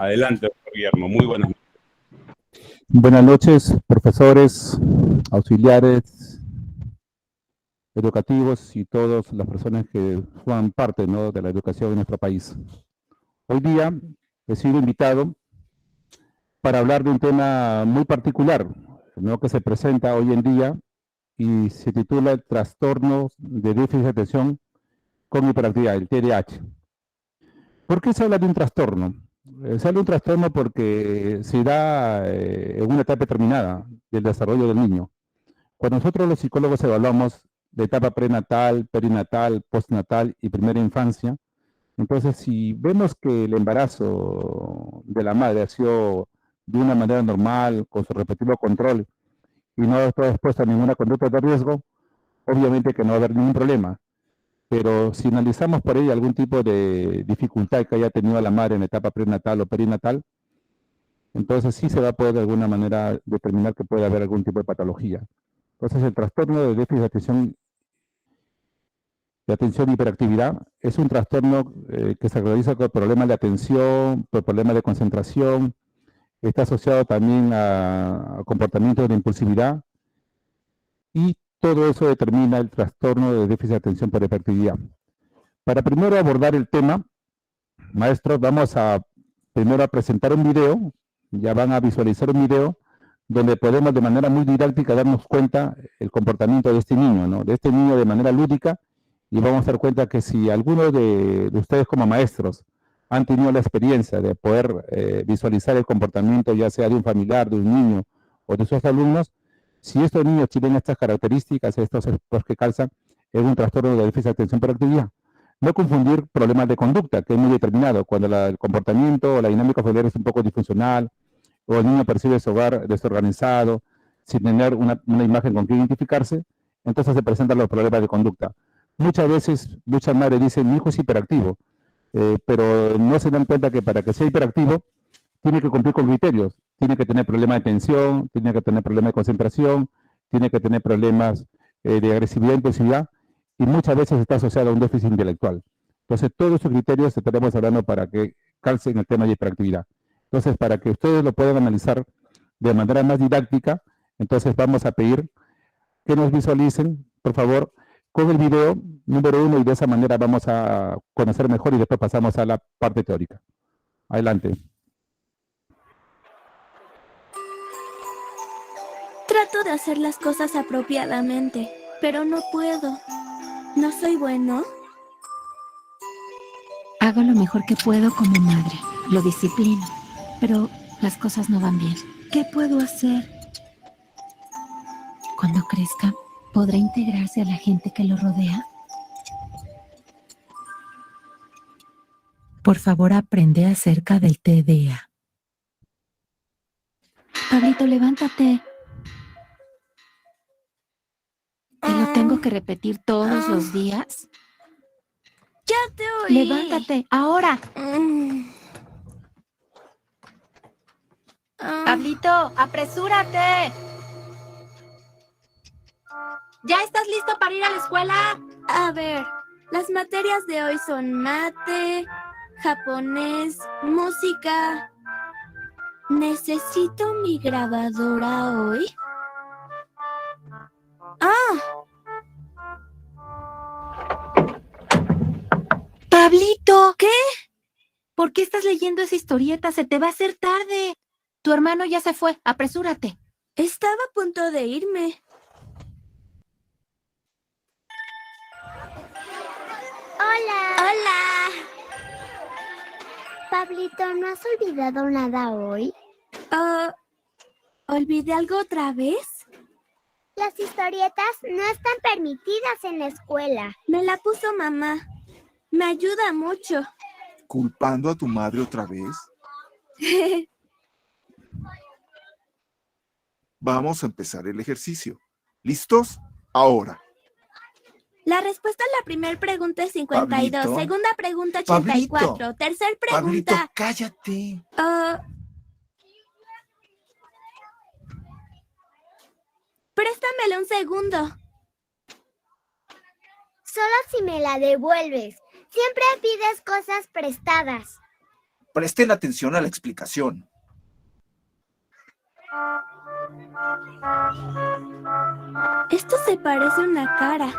Adelante, doctor Guillermo. Muy buenas noches. Buenas noches, profesores, auxiliares, educativos y todas las personas que forman parte, ¿no?, de la educación en nuestro país. Hoy día he sido invitado para hablar de un tema muy particular, ¿no?, que se presenta hoy en día y se titula Trastornos de déficit de atención con hiperactividad, el TDAH. ¿Por qué se habla de un trastorno? Se habla de un trastorno porque se da en una etapa determinada del desarrollo del niño. Cuando nosotros los psicólogos evaluamos de etapa prenatal, perinatal, postnatal y primera infancia, entonces si vemos que el embarazo de la madre ha sido de una manera normal, con su respectivo control, y no está expuesta a ninguna conducta de riesgo, obviamente que no va a haber ningún problema. Pero si analizamos por ahí algún tipo de dificultad que haya tenido la madre en la etapa prenatal o perinatal, entonces sí se va a poder de alguna manera determinar que puede haber algún tipo de patología. Entonces el trastorno de déficit de atención y hiperactividad es un trastorno que se realiza con problemas de atención, por problemas de concentración, está asociado también a comportamientos de impulsividad y todo eso determina el trastorno de déficit de atención por hiperactividad. Para primero abordar el tema, maestros, vamos a primero a presentar un video, ya van a visualizar un video donde podemos de manera muy didáctica darnos cuenta el comportamiento de este niño, ¿no?, de este niño de manera lúdica, y vamos a dar cuenta que si alguno de ustedes como maestros han tenido la experiencia de poder visualizar el comportamiento ya sea de un familiar, de un niño o de sus alumnos, si estos niños tienen estas características, estos que calzan, es un trastorno de déficit de atención por actividad. No confundir problemas de conducta, que es muy determinado, cuando el comportamiento o la dinámica familiar es un poco disfuncional, o el niño percibe su hogar desorganizado, sin tener una imagen con que identificarse, entonces se presentan los problemas de conducta. Muchas veces, muchas madres dicen, mi hijo es hiperactivo, pero no se dan cuenta que para que sea hiperactivo, tiene que cumplir con criterios. Tiene que tener problemas de atención, tiene que tener problemas de concentración, tiene que tener problemas de agresividad e impulsividad, y muchas veces está asociado a un déficit intelectual. Entonces, todos esos criterios estaremos hablando para que calcen el tema de hiperactividad. Entonces, para que ustedes lo puedan analizar de manera más didáctica, entonces vamos a pedir que nos visualicen, por favor, con el video número 1, y de esa manera vamos a conocer mejor y después pasamos a la parte teórica. Adelante. Trato de hacer las cosas apropiadamente, pero no puedo. ¿No soy bueno? Hago lo mejor que puedo como madre. Lo disciplino, pero las cosas no van bien. ¿Qué puedo hacer? Cuando crezca, ¿podrá integrarse a la gente que lo rodea? Por favor, aprende acerca del TDA. Pablito, levántate. ¿Te lo tengo que repetir todos los días? ¡Ya te oí! ¡Levántate, ahora! Pablito, apresúrate. ¿Ya estás listo para ir a la escuela? A ver, las materias de hoy son mate, japonés, música. ¿Necesito mi grabadora hoy? ¡Ah! ¡Pablito! ¿Qué? ¿Por qué estás leyendo esa historieta? Se te va a hacer tarde. Tu hermano ya se fue. Apresúrate. Estaba a punto de irme. ¡Hola! ¡Hola! Pablito, ¿no has olvidado nada hoy? ¿Olvidé algo otra vez? Las historietas no están permitidas en la escuela. Me la puso mamá. Me ayuda mucho. ¿Culpando a tu madre otra vez? Vamos a empezar el ejercicio. ¿Listos? Ahora. La respuesta a la primera pregunta es 52. Pablito. Segunda pregunta, 84. Pablito. Tercer Pablito, pregunta... cállate. Préstamelo un segundo. Solo si me la devuelves. Siempre pides cosas prestadas. Presten atención a la explicación. Esto se parece a una cara.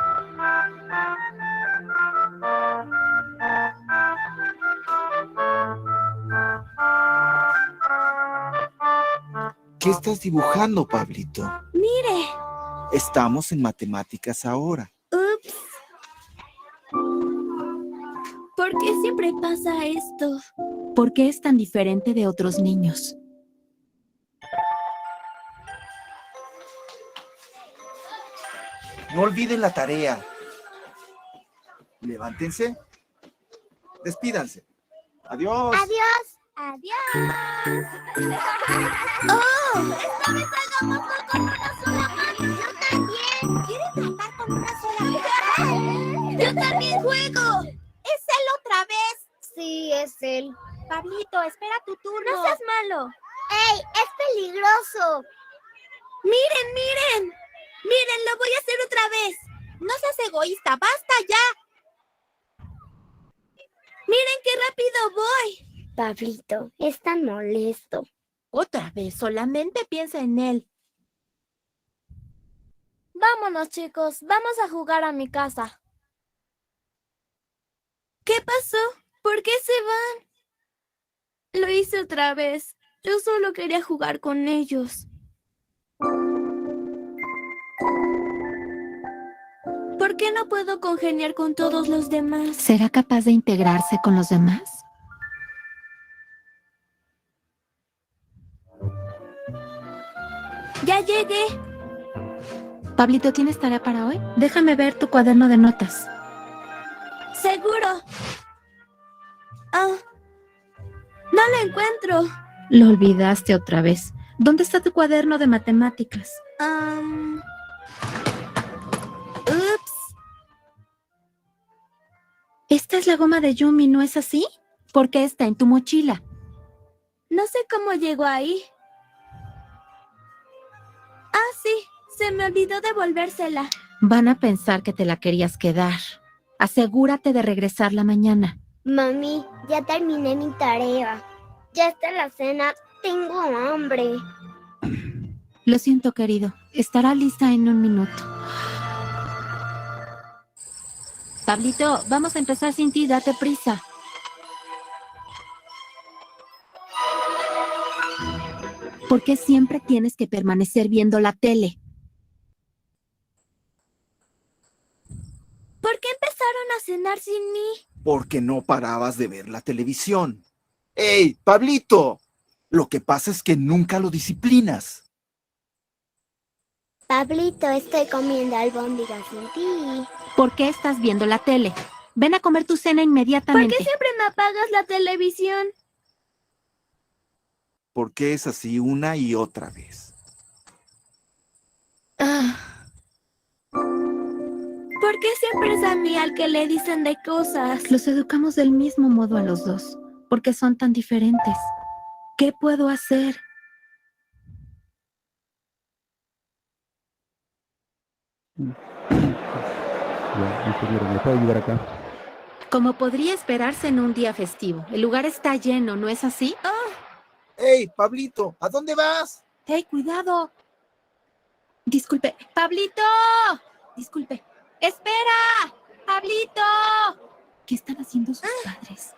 ¿Qué estás dibujando, Pablito? Mire. Estamos en matemáticas ahora. Ups. ¿Por qué siempre pasa esto? ¿Por qué es tan diferente de otros niños? No olviden la tarea. Levántense. Despídanse. Adiós. Adiós. Adiós. ¡Oh! Esta vez hagámoslo con una sola mano. Yo también. ¿Quieres tratar con una sola mano? ¡Yo también juego! ¿Es él otra vez? Sí, es él. Pablito, espera tu turno. ¡No seas malo! ¡Ey! ¡Es peligroso! ¡Miren, miren! ¡Miren, lo voy a hacer otra vez! No seas egoísta, basta ya. ¡Miren qué rápido voy! Pablito, es tan molesto. Otra vez, solamente piensa en él. Vámonos, chicos. Vamos a jugar a mi casa. ¿Qué pasó? ¿Por qué se van? Lo hice otra vez. Yo solo quería jugar con ellos. ¿Por qué no puedo congeniar con todos los demás? ¿Será capaz de integrarse con los demás? ¡Ya llegué! Pablito, ¿tienes tarea para hoy? Déjame ver tu cuaderno de notas. ¡Seguro! No lo encuentro. Lo olvidaste otra vez. ¿Dónde está tu cuaderno de matemáticas? Ups. Esta es la goma de Yumi, ¿no es así? ¿Por qué está en tu mochila? No sé cómo llegó ahí. Sí, se me olvidó devolvérsela. Van a pensar que te la querías quedar. Asegúrate de regresarla mañana. Mami, ya terminé mi tarea. Ya está la cena. Tengo hambre. Lo siento, querido. Estará lista en 1 minuto. Pablito, vamos a empezar sin ti. Date prisa. ¿Por qué siempre tienes que permanecer viendo la tele? ¿Por qué empezaron a cenar sin mí? Porque no parabas de ver la televisión. ¡Ey, Pablito! Lo que pasa es que nunca lo disciplinas. Pablito, estoy comiendo albóndigas sin ti. ¿Por qué estás viendo la tele? Ven a comer tu cena inmediatamente. ¿Por qué siempre me apagas la televisión? Porque es así una y otra vez. ¿Por qué siempre es a mí al que le dicen de cosas? Los educamos del mismo modo a los dos, porque son tan diferentes. ¿Qué puedo hacer? Ingeniero, ¿me puede ayudar acá? Como podría esperarse en un día festivo. El lugar está lleno, ¿no es así? ¡Ey, Pablito! ¿A dónde vas? ¡Hey, cuidado! Disculpe. ¡Pablito! Disculpe. ¡Espera! ¡Pablito! ¿Qué están haciendo sus padres?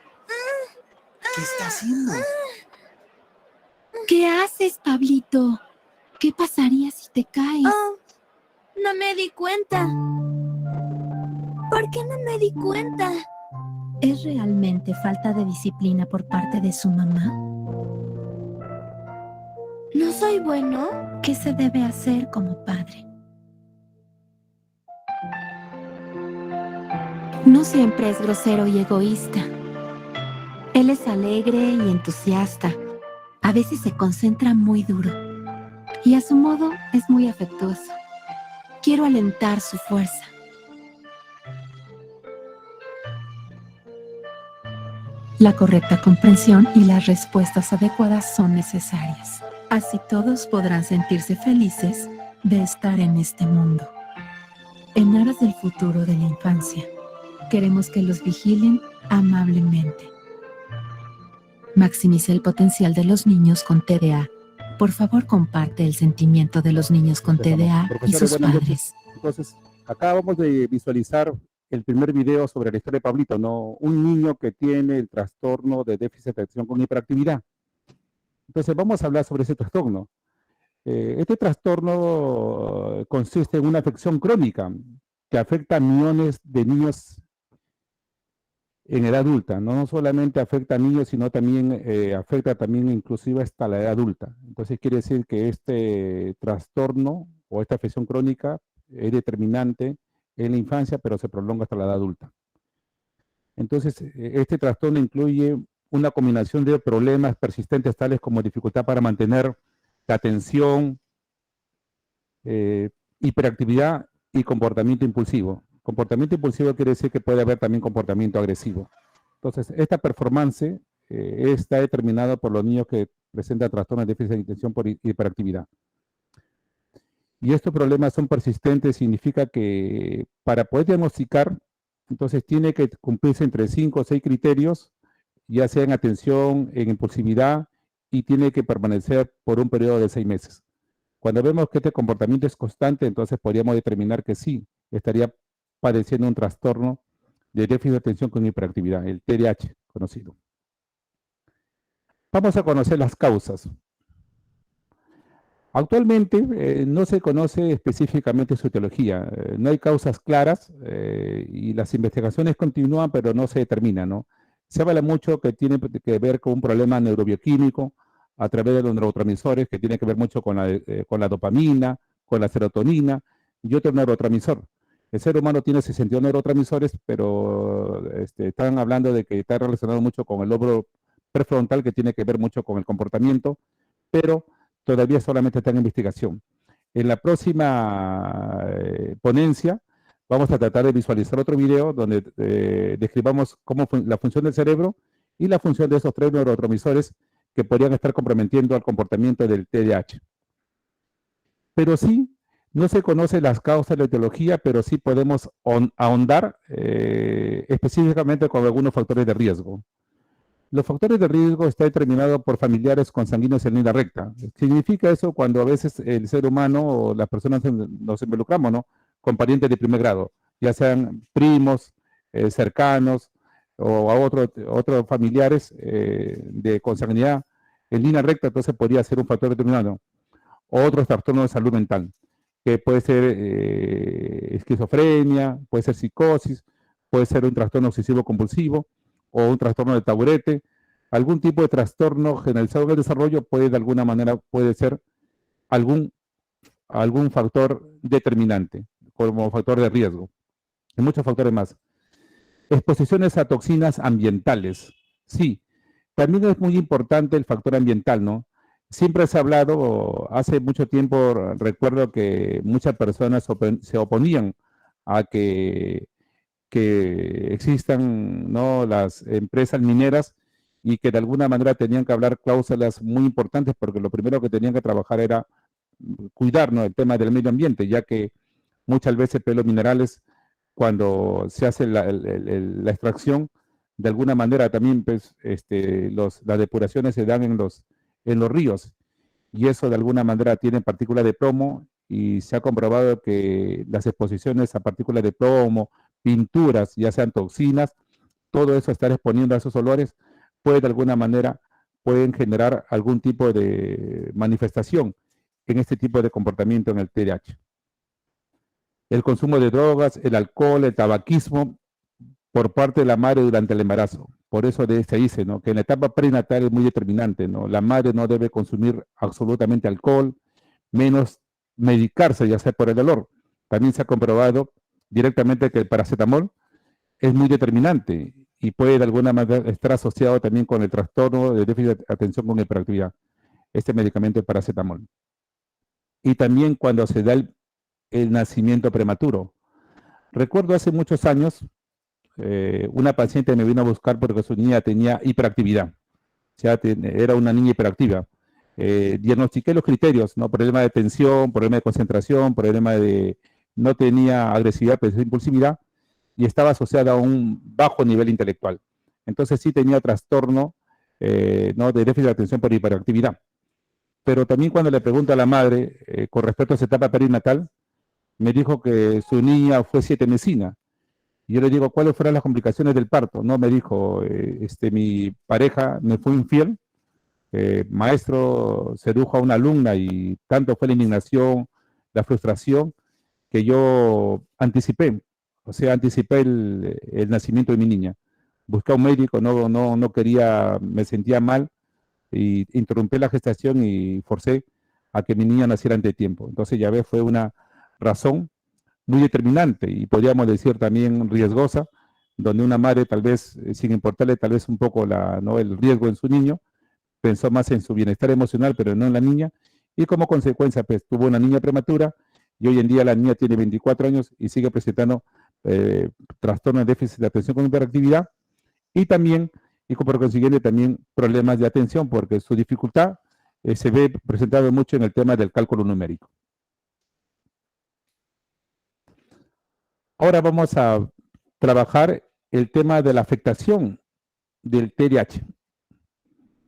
¿Qué está haciendo? ¿Qué haces, Pablito? ¿Qué pasaría si te caes? No me di cuenta. ¿Por qué no me di cuenta? ¿Es realmente falta de disciplina por parte de su mamá? ¿No soy bueno? ¿Qué se debe hacer como padre? No siempre es grosero y egoísta. Él es alegre y entusiasta. A veces se concentra muy duro. Y a su modo es muy afectuoso. Quiero alentar su fuerza. La correcta comprensión y las respuestas adecuadas son necesarias. Así todos podrán sentirse felices de estar en este mundo. En aras del futuro de la infancia, queremos que los vigilen amablemente. Maximiza el potencial de los niños con TDA. Por favor, comparte el sentimiento de los niños con TDA y Profesores, sus buenas noches. padres. Entonces, acá vamos de visualizar el primer video sobre la historia de Pablito, ¿no? Un niño que tiene el trastorno de déficit de atención con hiperactividad. Entonces, vamos a hablar sobre ese trastorno. Este trastorno consiste en una afección crónica que afecta a millones de niños en edad adulta. No solamente afecta a niños, sino también afecta también inclusive hasta la edad adulta. Entonces quiere decir que este trastorno o esta afección crónica es determinante en la infancia, pero se prolonga hasta la edad adulta. Entonces, este trastorno incluye una combinación de problemas persistentes tales como dificultad para mantener la atención, hiperactividad y comportamiento impulsivo. Comportamiento impulsivo quiere decir que puede haber también comportamiento agresivo. Entonces, esta performance está determinada por los niños que presentan trastornos de déficit de atención por hiperactividad. Y estos problemas son persistentes, significa que para poder diagnosticar, entonces tiene que cumplirse entre 5 o 6 criterios, ya sea en atención, en impulsividad, y tiene que permanecer por un periodo de 6 meses. Cuando vemos que este comportamiento es constante, entonces podríamos determinar que sí, estaría padeciendo un trastorno de déficit de atención con hiperactividad, el TDAH conocido. Vamos a conocer las causas. Actualmente no se conoce específicamente su etiología, no hay causas claras y las investigaciones continúan, pero no se determinan, ¿no? Se habla mucho que tiene que ver con un problema neurobioquímico a través de los neurotransmisores, que tiene que ver mucho con la dopamina, con la serotonina y otro neurotransmisor. El ser humano tiene 62 neurotransmisores, pero están hablando de que está relacionado mucho con el lóbulo prefrontal, que tiene que ver mucho con el comportamiento, pero todavía solamente está en investigación. En la próxima ponencia vamos a tratar de visualizar otro video donde describamos la función del cerebro y la función de esos 3 neurotransmisores que podrían estar comprometiendo al comportamiento del TDAH. Pero sí, no se conocen las causas de la etiología, pero sí podemos ahondar específicamente con algunos factores de riesgo. Los factores de riesgo están determinados por familiares consanguíneos en línea recta. Significa eso cuando a veces el ser humano o las personas nos involucramos, ¿no?, con parientes de primer grado, ya sean primos, cercanos o a otros familiares de consanguinidad en línea recta, entonces podría ser un factor determinado. O otros trastornos de salud mental, que puede ser esquizofrenia, puede ser psicosis, puede ser un trastorno obsesivo compulsivo, o un trastorno de taburete, algún tipo de trastorno generalizado del desarrollo puede de alguna manera, puede ser algún factor determinante, como factor de riesgo. Y muchos factores más. Exposiciones a toxinas ambientales. Sí, también es muy importante el factor ambiental, ¿no? Siempre se ha hablado, hace mucho tiempo recuerdo que muchas personas se oponían a que existan, ¿no?, las empresas mineras y que de alguna manera tenían que hablar cláusulas muy importantes porque lo primero que tenían que trabajar era cuidar, ¿no?, el tema del medio ambiente, ya que muchas veces los minerales, cuando se hace la extracción, de alguna manera también pues, las depuraciones se dan en los ríos y eso de alguna manera tiene partículas de plomo y se ha comprobado que las exposiciones a partículas de plomo, pinturas, ya sean toxinas, todo eso estar exponiendo a esos olores puede de alguna manera, pueden generar algún tipo de manifestación en este tipo de comportamiento en el TDAH. El consumo de drogas, el alcohol, el tabaquismo por parte de la madre durante el embarazo. Por eso se dice, ¿no?, que en la etapa prenatal es muy determinante, ¿no? La madre no debe consumir absolutamente alcohol, menos medicarse, ya sea por el dolor. También se ha comprobado directamente que el paracetamol es muy determinante y puede de alguna manera estar asociado también con el trastorno de déficit de atención con hiperactividad, este medicamento, el paracetamol. Y también cuando se da el nacimiento prematuro. Recuerdo hace muchos años, una paciente me vino a buscar porque su niña tenía hiperactividad, o sea, era una niña hiperactiva. Diagnostiqué los criterios, ¿no?, problema de atención, problema de concentración, problema de no tenía agresividad, pero impulsividad, y estaba asociada a un bajo nivel intelectual. Entonces sí tenía trastorno ¿no? de déficit de atención por hiperactividad. Pero también cuando le pregunto a la madre con respecto a esa etapa perinatal, me dijo que su niña fue 7mesina. Y yo le digo, ¿cuáles fueron las complicaciones del parto? No, me dijo, mi pareja me fue infiel, maestro sedujo a una alumna y tanto fue la indignación, la frustración, que yo anticipé, o sea, anticipé el nacimiento de mi niña. Busqué a un médico, no quería, me sentía mal, y interrumpí la gestación y forcé a que mi niña naciera antes de tiempo. Entonces, ya ves, fue una razón muy determinante y podríamos decir también riesgosa, donde una madre tal vez, sin importarle tal vez un poco ¿no? el riesgo en su niño, pensó más en su bienestar emocional, pero no en la niña, y como consecuencia, pues tuvo una niña prematura, y hoy en día la niña tiene 24 años y sigue presentando trastorno de déficit de atención con hiperactividad, y también, y por consiguiente también problemas de atención, porque su dificultad se ve presentado mucho en el tema del cálculo numérico. Ahora vamos a trabajar el tema de la afectación del TDAH.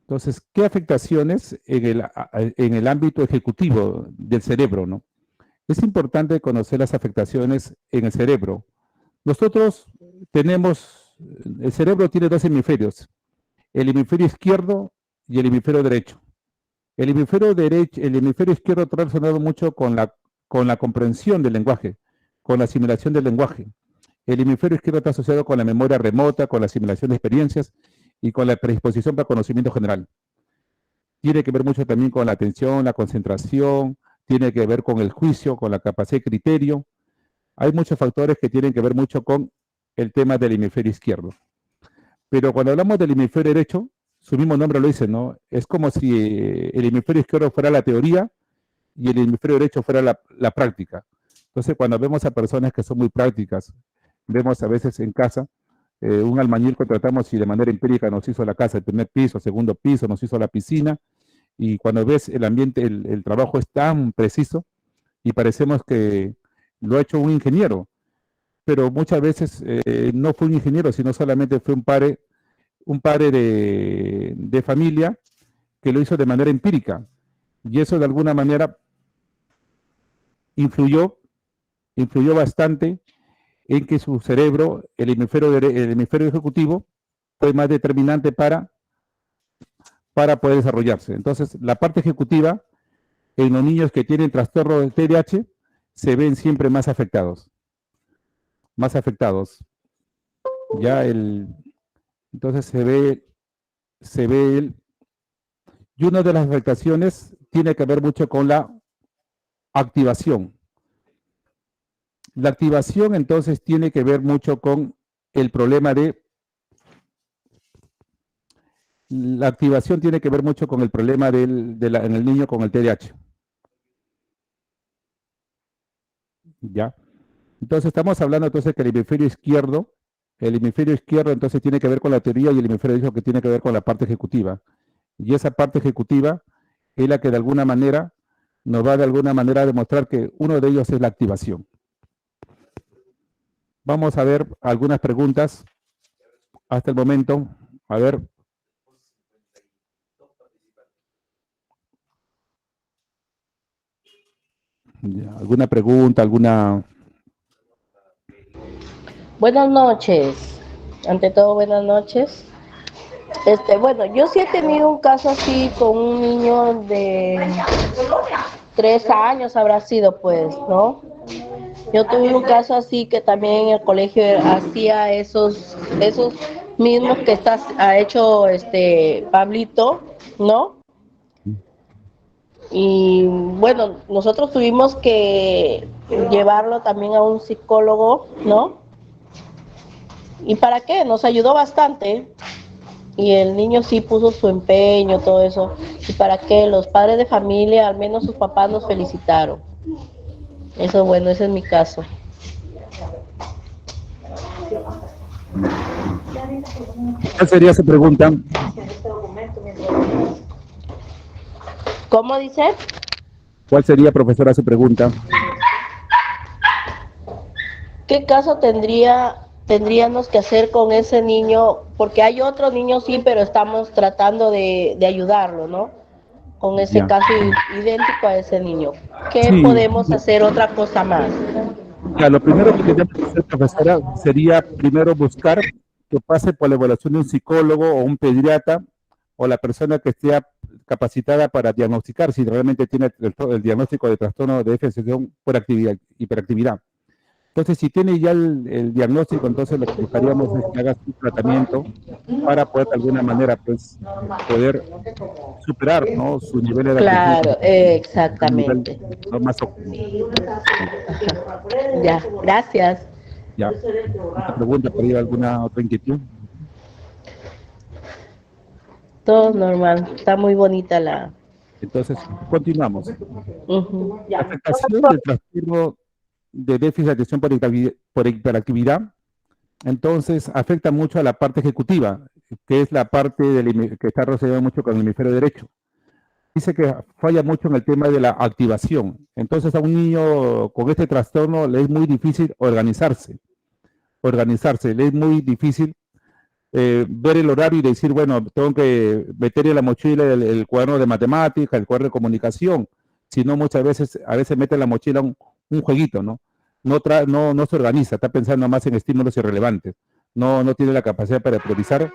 Entonces, ¿qué afectaciones en el ámbito ejecutivo del cerebro, ¿no? Es importante conocer las afectaciones en el cerebro. Nosotros el cerebro tiene dos hemisferios, el hemisferio izquierdo y el hemisferio derecho. El hemisferio izquierdo está relacionado mucho con la comprensión del lenguaje, con la asimilación del lenguaje. El hemisferio izquierdo está asociado con la memoria remota, con la asimilación de experiencias y con la predisposición para conocimiento general. Tiene que ver mucho también con la atención, la concentración, tiene que ver con el juicio, con la capacidad de criterio. Hay muchos factores que tienen que ver mucho con el tema del hemisferio izquierdo. Pero cuando hablamos del hemisferio derecho, su mismo nombre lo dice, ¿no? Es como si el hemisferio izquierdo fuera la teoría y el hemisferio derecho fuera la práctica. Entonces, cuando vemos a personas que son muy prácticas, vemos a veces en casa, un albañil contratamos y de manera empírica nos hizo la casa, el primer piso, segundo piso, nos hizo la piscina, y cuando ves el ambiente, el trabajo es tan preciso y parecemos que lo ha hecho un ingeniero, pero muchas veces no fue un ingeniero, sino solamente fue un padre de familia que lo hizo de manera empírica, y eso de alguna manera influyó bastante en que su cerebro, el hemisferio ejecutivo, fue más determinante para poder desarrollarse. Entonces, la parte ejecutiva, en los niños que tienen trastorno de TDAH, se ven siempre más afectados. Entonces se ve y una de las afectaciones tiene que ver mucho con la activación. La activación entonces tiene que ver mucho con el problema en el niño con el TDAH. ¿Ya? Entonces estamos hablando entonces que el hemisferio izquierdo entonces tiene que ver con la teoría, y el hemisferio derecho que tiene que ver con la parte ejecutiva. Y esa parte ejecutiva es la que de alguna manera nos va a demostrar que uno de ellos es la activación. Vamos a ver algunas preguntas hasta el momento. A ver. ¿Alguna pregunta? Buenas noches. Ante todo, buenas noches. Bueno, yo sí he tenido un caso así con un niño de 3 años, habrá sido, pues, ¿no? Yo tuve un caso así que también en el colegio hacía esos mismos que ha hecho Pablito, ¿no? Y bueno, nosotros tuvimos que llevarlo también a un psicólogo, ¿no? ¿Y para qué? Nos ayudó bastante. Y el niño sí puso su empeño, todo eso. ¿Y para qué? Los padres de familia, al menos sus papás, nos felicitaron. Eso, bueno, ese es mi caso. ¿Cuál sería su pregunta? ¿Cómo dice? ¿Cuál sería, profesora, su pregunta? ¿Qué caso tendríamos que hacer con ese niño porque hay otros niños sí, pero estamos tratando de ayudarlo, ¿no? Con ese Ya. caso idéntico a ese niño. ¿Qué Sí, podemos hacer otra cosa más? ya, lo primero que tenemos que hacer, profesora, sería primero buscar que pase por la evaluación de un psicólogo o un pediatra o la persona que esté capacitada para diagnosticar si realmente tiene el diagnóstico de trastorno de déficit de atención por hiperactividad. Entonces, si tiene ya el diagnóstico, entonces lo que buscaríamos es que haga su tratamiento para poder de alguna manera, pues, poder superar, ¿no?, su nivel de atención Claro, a un nivel, exactamente. ¿no?, más óptimo. Ya, gracias. Ya. ¿Otra pregunta por ahí, alguna otra inquietud? Todo normal. Está muy bonita la... Entonces, continuamos. Ujú. La afectación del trastorno de déficit de atención por hiperactividad, entonces afecta mucho a la parte ejecutiva, que es la parte que está relacionada mucho con el hemisferio derecho. Dice que falla mucho en el tema de la activación. Entonces a un niño con este trastorno le es muy difícil organizarse, le es muy difícil ver el horario y decir, bueno, tengo que meter en la mochila el cuaderno de matemática, el cuaderno de comunicación, sino muchas veces, a veces mete en la mochila un jueguito, ¿no? No se organiza, está pensando más en estímulos irrelevantes, no tiene la capacidad para priorizar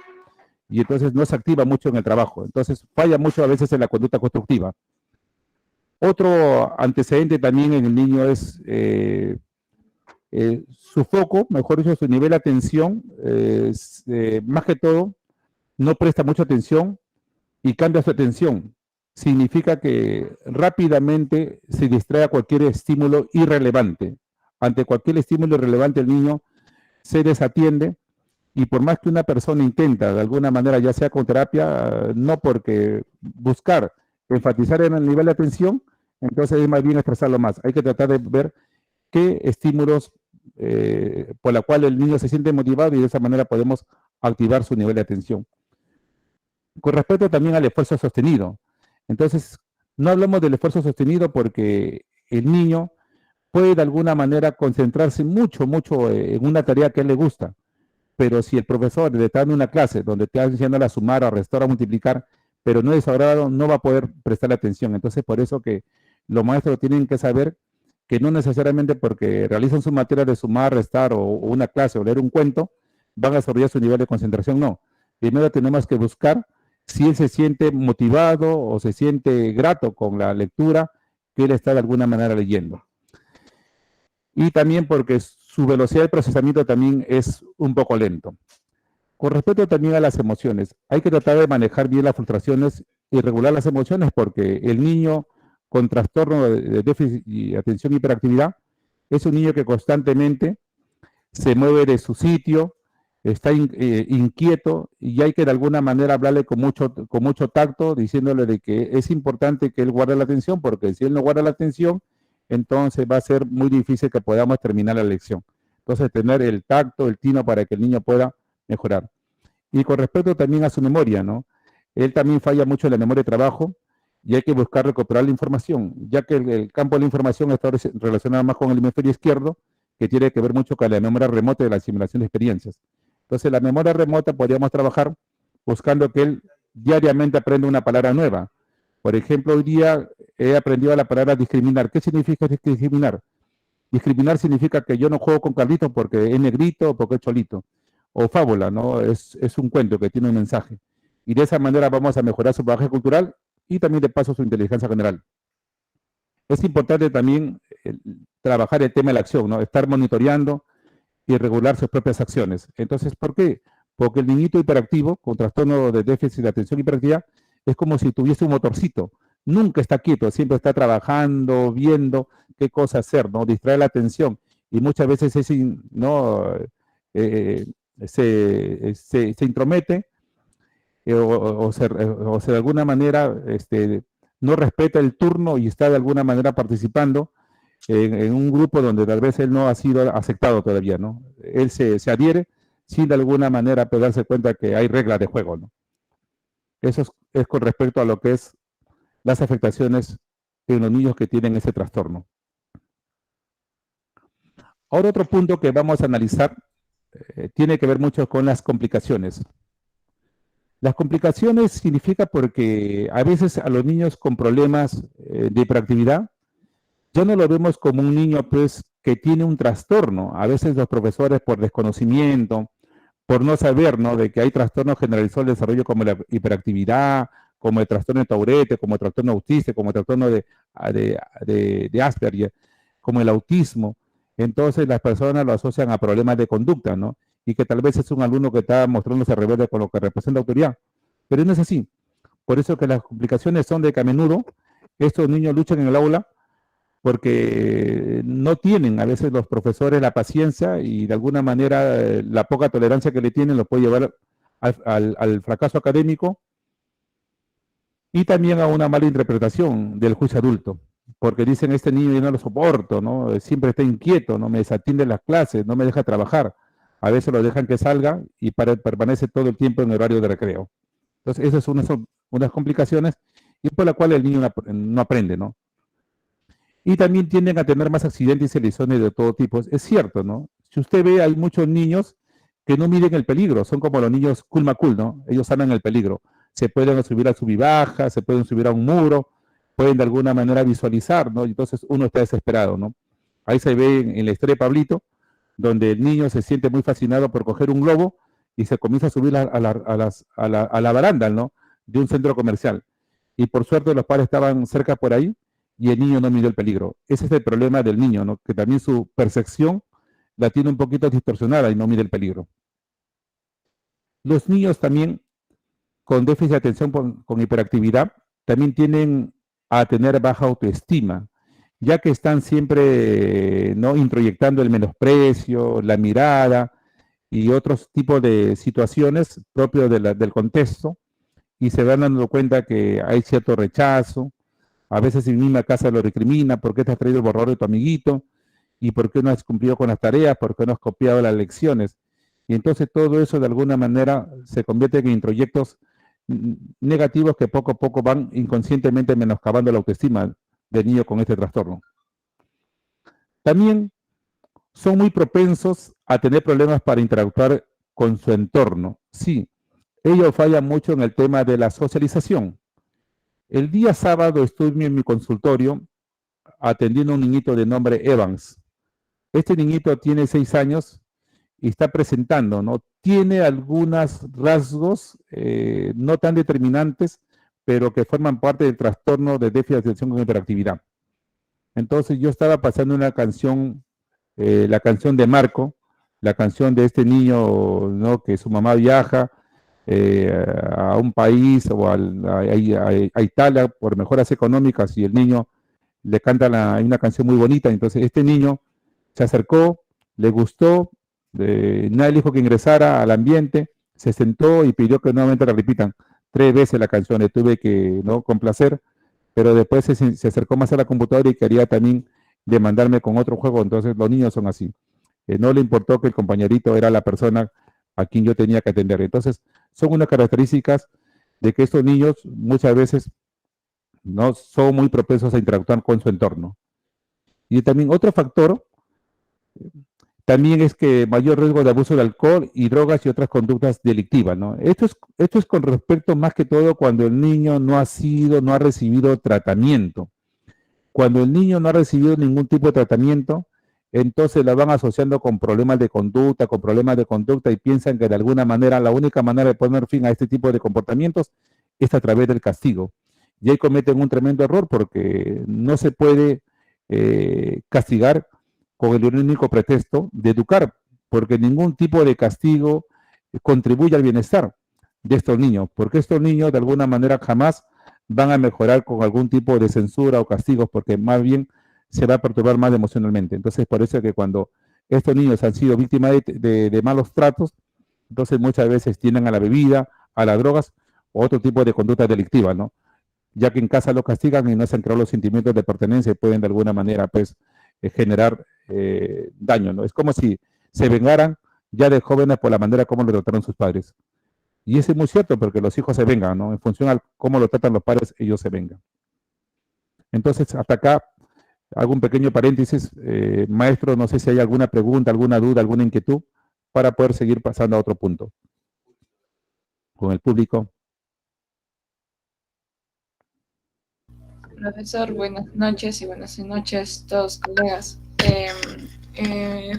y entonces no se activa mucho en el trabajo, entonces falla mucho a veces en la conducta constructiva. Otro antecedente también en el niño es su foco, mejor dicho, su nivel de atención, más que todo, no presta mucha atención y cambia su atención. Significa que rápidamente se distrae a cualquier estímulo irrelevante. Ante cualquier estímulo irrelevante, el niño se desatiende y por más que una persona intenta de alguna manera, ya sea con terapia, no porque buscar enfatizar en el nivel de atención, entonces es más bien estresarlo más. Hay que tratar de ver qué estímulos por la cual el niño se siente motivado y de esa manera podemos activar su nivel de atención. Con respecto también al esfuerzo sostenido. Entonces, no hablamos del esfuerzo sostenido porque el niño puede de alguna manera concentrarse mucho en una tarea que a él le gusta, pero si el profesor le está dando una clase donde te está enseñando a sumar, a restar, a multiplicar, pero no es ahora, no va a poder prestar atención. Entonces, por eso que los maestros tienen que saber que no necesariamente porque realizan su materia de sumar, restar o una clase o leer un cuento, van a desarrollar su nivel de concentración, no. Primero tenemos que buscar si él se siente motivado o se siente grato con la lectura que él está de alguna manera leyendo. Y también porque su velocidad de procesamiento también es un poco lento. Con respecto también a las emociones, hay que tratar de manejar bien las frustraciones y regular las emociones porque el niño con trastorno de déficit y atención y hiperactividad es un niño que constantemente se mueve de su sitio, está inquieto y hay que de alguna manera hablarle con mucho tacto, diciéndole de que es importante que él guarde la atención, porque si él no guarda la atención, entonces va a ser muy difícil que podamos terminar la lección. Entonces, tener el tacto, el tino para que el niño pueda mejorar. Y con respecto también a su memoria, ¿no? Él también falla mucho en la memoria de trabajo y hay que buscar recuperar la información, ya que el campo de la información está relacionado más con el hemisferio izquierdo, que tiene que ver mucho con la memoria remota de la simulación de experiencias. Entonces, la memoria remota podríamos trabajar buscando que él diariamente aprenda una palabra nueva. Por ejemplo, hoy día he aprendido la palabra discriminar. ¿Qué significa discriminar? Discriminar significa que yo no juego con Carlitos porque es negrito o porque es cholito. O fábula, ¿no? Es un cuento que tiene un mensaje. Y de esa manera vamos a mejorar su bagaje cultural y también de paso su inteligencia general. Es importante también trabajar el tema de la acción, ¿no? Estar monitoreando y regular sus propias acciones. Entonces, ¿por qué? Porque el niñito hiperactivo con trastorno de déficit de atención y hiperactividad es como si tuviese un motorcito. Nunca está quieto, siempre está trabajando, viendo qué cosa hacer, ¿no? Distrae la atención. Y muchas veces ¿no? Se intromete o se de alguna manera no respeta el turno y está de alguna manera participando en un grupo donde tal vez él no ha sido aceptado todavía, ¿no? Él se adhiere sin de alguna manera darse cuenta que hay reglas de juego, ¿no? Eso es con respecto a lo que es las afectaciones en los niños que tienen ese trastorno. Ahora otro punto que vamos a analizar tiene que ver mucho con las complicaciones. Las complicaciones significa porque a veces a los niños con problemas de hiperactividad ya no lo vemos como un niño pues que tiene un trastorno. A veces los profesores por desconocimiento, por no saber, ¿no?, de que hay trastornos generalizados del desarrollo como la hiperactividad, como el trastorno de Tourette, como el trastorno autista, como el trastorno de Asperger, como el autismo. Entonces las personas lo asocian a problemas de conducta, ¿no? Y que tal vez es un alumno que está mostrándose rebelde con lo que representa autoridad. Pero no es así. Por eso que las complicaciones son de que a menudo estos niños luchan en el aula porque no tienen a veces los profesores la paciencia y de alguna manera la poca tolerancia que le tienen los puede llevar al fracaso académico y también a una mala interpretación del juicio adulto, porque dicen, este niño yo no lo soporto, ¿no? Siempre está inquieto, no me desatiende en las clases, no me deja trabajar. A veces lo dejan que salga y permanece todo el tiempo en el horario de recreo. Entonces, esas son unas complicaciones y por la cual el niño no aprende, ¿no? Y también tienden a tener más accidentes y lesiones de todo tipo. Es cierto, ¿no? Si usted ve, hay muchos niños que no miden el peligro, son como los niños cool macul, ¿no? Ellos saben el peligro. Se pueden subir a sub y baja, se pueden subir a un muro, pueden de alguna manera visualizar, ¿no? Entonces uno está desesperado, ¿no? Ahí se ve en la historia de Pablito, donde el niño se siente muy fascinado por coger un globo y se comienza a subir a la baranda, ¿no?, de un centro comercial. Y por suerte los padres estaban cerca por ahí y el niño no midió el peligro. Ese es el problema del niño, ¿no?, que también su percepción la tiene un poquito distorsionada y no mide el peligro. Los niños también con déficit de atención con hiperactividad también tienden a tener baja autoestima, ya que están siempre ¿no?, introyectando el menosprecio, la mirada y otros tipos de situaciones propios del contexto, y se van dando cuenta que hay cierto rechazo. A veces en misma casa lo recrimina, ¿por qué te has traído el borrador de tu amiguito? ¿Y por qué no has cumplido con las tareas? ¿Por qué no has copiado las lecciones? Y entonces todo eso de alguna manera se convierte en introyectos negativos que poco a poco van inconscientemente menoscabando la autoestima del niño con este trastorno. También son muy propensos a tener problemas para interactuar con su entorno. Sí, ellos fallan mucho en el tema de la socialización. El día sábado estuve en mi consultorio atendiendo a un niñito de nombre Evans. Este niñito tiene 6 años y está presentando, ¿no?, tiene algunos rasgos no tan determinantes, pero que forman parte del trastorno de déficit de atención con hiperactividad. Entonces yo estaba pasando una canción, la canción de Marco, la canción de este niño, ¿no?, que su mamá viaja a un país o a Italia por mejoras económicas y el niño le canta una canción muy bonita. Entonces este niño se acercó, le gustó, nadie le dijo que ingresara al ambiente, se sentó y pidió que nuevamente la repitan 3 veces la canción. Le tuve que ¿no?, complacer, pero después se acercó más a la computadora y quería también demandarme con otro juego. Entonces los niños son así. No le importó que el compañerito era la persona a quien yo tenía que atender. Entonces son unas características de que estos niños muchas veces no son muy propensos a interactuar con su entorno. Y también otro factor también es que mayor riesgo de abuso de alcohol y drogas y otras conductas delictivas, ¿no? Esto es con respecto más que todo cuando el niño no ha recibido tratamiento. Cuando el niño no ha recibido ningún tipo de tratamiento, entonces la van asociando con problemas de conducta, y piensan que de alguna manera la única manera de poner fin a este tipo de comportamientos es a través del castigo. Y ahí cometen un tremendo error porque no se puede castigar con el único pretexto de educar, porque ningún tipo de castigo contribuye al bienestar de estos niños, porque estos niños de alguna manera jamás van a mejorar con algún tipo de censura o castigos, porque más bien se va a perturbar más emocionalmente. Entonces, por eso es que cuando estos niños han sido víctimas de malos tratos, entonces muchas veces tienden a la bebida, a las drogas o otro tipo de conducta delictiva, ¿no? Ya que en casa los castigan y no se han creado los sentimientos de pertenencia y pueden de alguna manera, pues, generar daño, ¿no? Es como si se vengaran ya de jóvenes por la manera como lo trataron sus padres. Y eso es muy cierto, porque los hijos se vengan, ¿no? En función a cómo lo tratan los padres, ellos se vengan. Entonces, hasta acá, hago un pequeño paréntesis. Maestro, no sé si hay alguna pregunta, alguna duda, alguna inquietud, para poder seguir pasando a otro punto. con el público. Profesor, buenas noches y buenas noches todos colegas.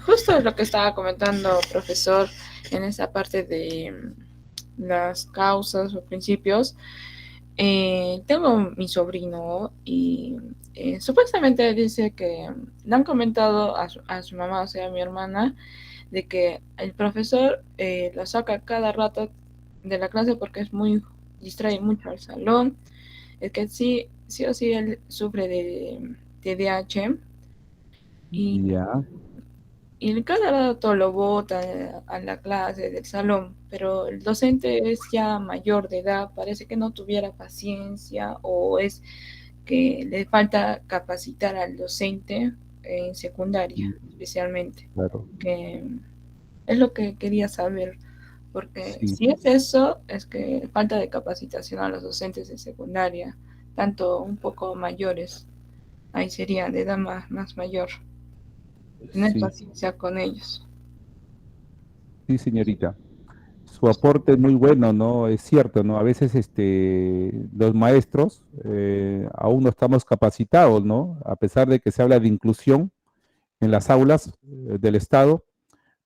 Justo lo que estaba comentando, profesor, en esa parte de las causas o principios, tengo mi sobrino y supuestamente dice que le han comentado a su mamá, o sea, a mi hermana, de que el profesor lo saca cada rato de la clase porque distrae mucho al salón. Es que sí o sí él sufre de TDAH y, Ya, y cada rato lo bota a la clase del salón, pero el docente es ya mayor de edad, parece que no tuviera paciencia o es que le falta capacitar al docente en secundaria, especialmente, claro. que es lo que quería saber, porque Sí, si es eso, es que falta de capacitación a los docentes de secundaria, tanto un poco mayores, ahí sería de edad más mayor, tener sí, paciencia con ellos. sí, señorita. Su aporte es muy bueno, ¿no? Es cierto, ¿no? A veces los maestros aún no estamos capacitados, ¿no? A pesar de que se habla de inclusión en las aulas del Estado,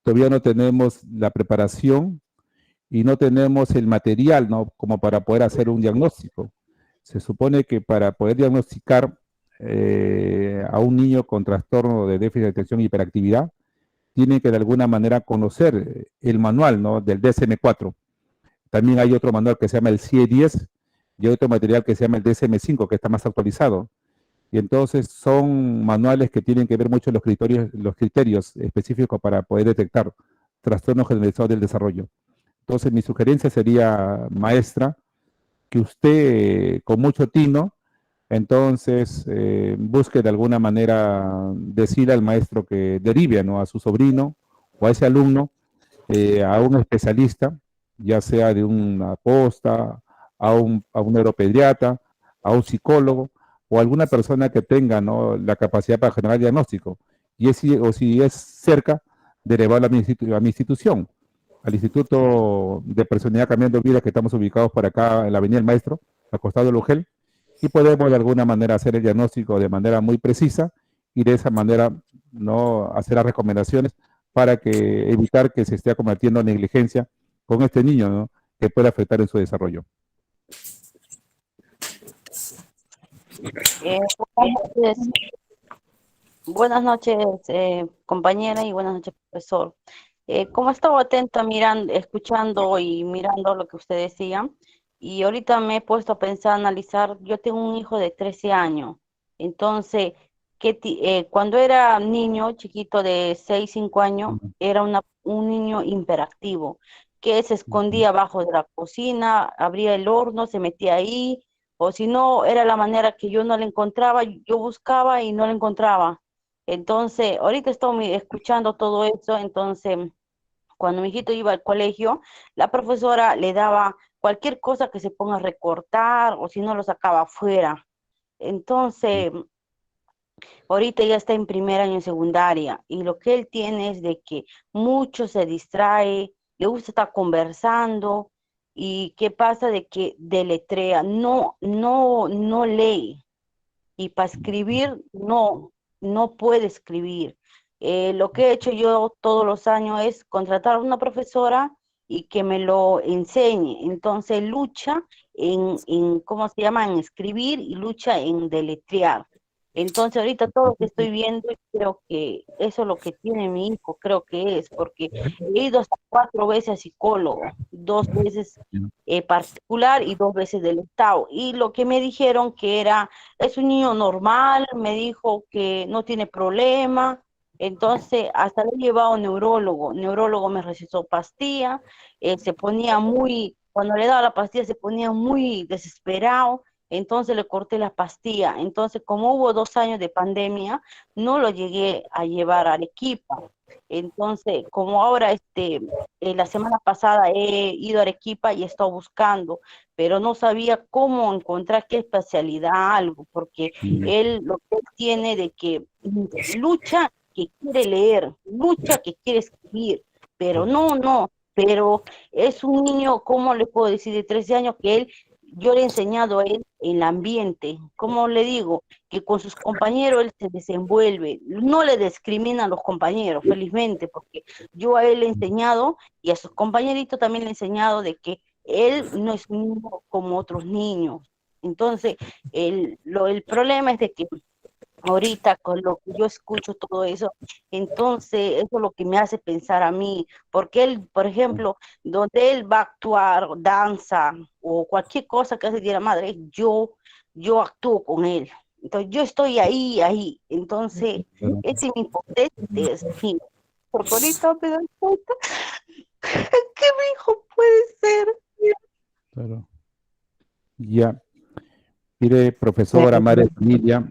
todavía no tenemos la preparación y no tenemos el material, ¿no? Como para poder hacer un diagnóstico. Se supone que para poder diagnosticar a un niño con trastorno de déficit de atención y hiperactividad, tienen que de alguna manera conocer el manual, ¿no? Del DSM-4. También hay otro manual que se llama el CIE-10 y hay otro material que se llama el DSM-5, que está más actualizado. Y entonces son manuales que tienen que ver mucho los criterios específicos para poder detectar trastornos generalizados del desarrollo. Entonces mi sugerencia sería, maestra, que usted con mucho tino, entonces busque de alguna manera decirle al maestro que derive, ¿no? A su sobrino o a ese alumno a un especialista, ya sea de una posta, a un neuropediatra, a un psicólogo o alguna persona que tenga, ¿no? La capacidad para generar diagnóstico. O si es cerca, derivarlo a mi institución, al Instituto de Personalidad Cambiando Vidas, que estamos ubicados por acá en la Avenida El Maestro, al costado del UGEL, y podemos de alguna manera hacer el diagnóstico de manera muy precisa y de esa manera no hacer las recomendaciones para que evitar que se esté cometiendo negligencia con este niño, ¿no? Que puede afectar en su desarrollo. Buenas noches, compañera, y buenas noches, profesor. Como estaba atenta mirando, escuchando y mirando lo que usted decía, y ahorita me he puesto a pensar, a analizar, yo tengo un hijo de 13 años, entonces, cuando era niño, chiquito de 6, 5 años, era un niño hiperactivo, que se escondía abajo de la cocina, abría el horno, se metía ahí, o si no, era la manera que yo no le encontraba, yo buscaba y no le encontraba. Entonces, ahorita estoy escuchando todo eso, entonces, cuando mi hijito iba al colegio, la profesora le daba cualquier cosa que se ponga a recortar o si no lo sacaba afuera. Entonces, ahorita ya está en primer año de secundaria y lo que él tiene es de que mucho se distrae, le gusta estar conversando y qué pasa de que deletrea, no lee y para escribir no puede escribir. Lo que he hecho yo todos los años es contratar a una profesora y que me lo enseñe. Entonces lucha ¿cómo se llama? En escribir y lucha en deletrear. Entonces ahorita todo lo que estoy viendo, y creo que eso es lo que tiene mi hijo, creo que es, porque he ido hasta 4 veces a psicólogo, 2 veces particular y 2 veces del Estado. Y lo que me dijeron que es un niño normal, me dijo que no tiene problema. Entonces, hasta le he llevado a un neurólogo me recetó pastilla, cuando le daba la pastilla se ponía muy desesperado, entonces le corté la pastilla. Entonces, como hubo 2 años de pandemia, no lo llegué a llevar a Arequipa. Entonces, como ahora la semana pasada he ido a Arequipa y he estado buscando, pero no sabía cómo encontrar qué especialidad, algo, porque lo que él tiene de que lucha, que quiere leer, lucha, que quiere escribir, pero no, pero es un niño, ¿cómo le puedo decir? De 13 años yo le he enseñado a él el ambiente, ¿cómo le digo? Que con sus compañeros él se desenvuelve, no le discriminan a los compañeros, felizmente, porque yo a él le he enseñado y a sus compañeritos también le he enseñado de que él no es un niño como otros niños. Entonces, el problema es de que ahorita con lo que yo escucho todo eso, entonces eso es lo que me hace pensar a mí, porque él, por ejemplo, donde él va a actuar, danza o cualquier cosa que hace Día de la Madre, yo actúo con él. Entonces yo estoy ahí. Entonces, ese es mi impotente, sí. Porque ahorita me doy cuenta que mi hijo puede ser. Claro. Ya. Mire, profesora, madre de familia,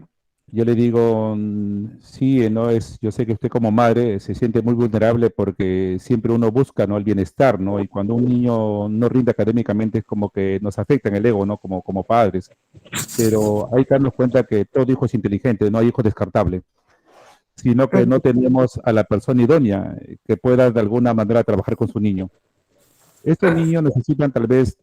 yo le digo, sí, no es, yo sé que usted como madre se siente muy vulnerable porque siempre uno busca, ¿no?, el bienestar, ¿no? Y cuando un niño no rinde académicamente es como que nos afecta en el ego, ¿no? Como padres. Pero hay que darnos cuenta que todo hijo es inteligente, no hay hijo descartable, sino que no tenemos a la persona idónea que pueda de alguna manera trabajar con su niño. Estos niños necesitan tal vez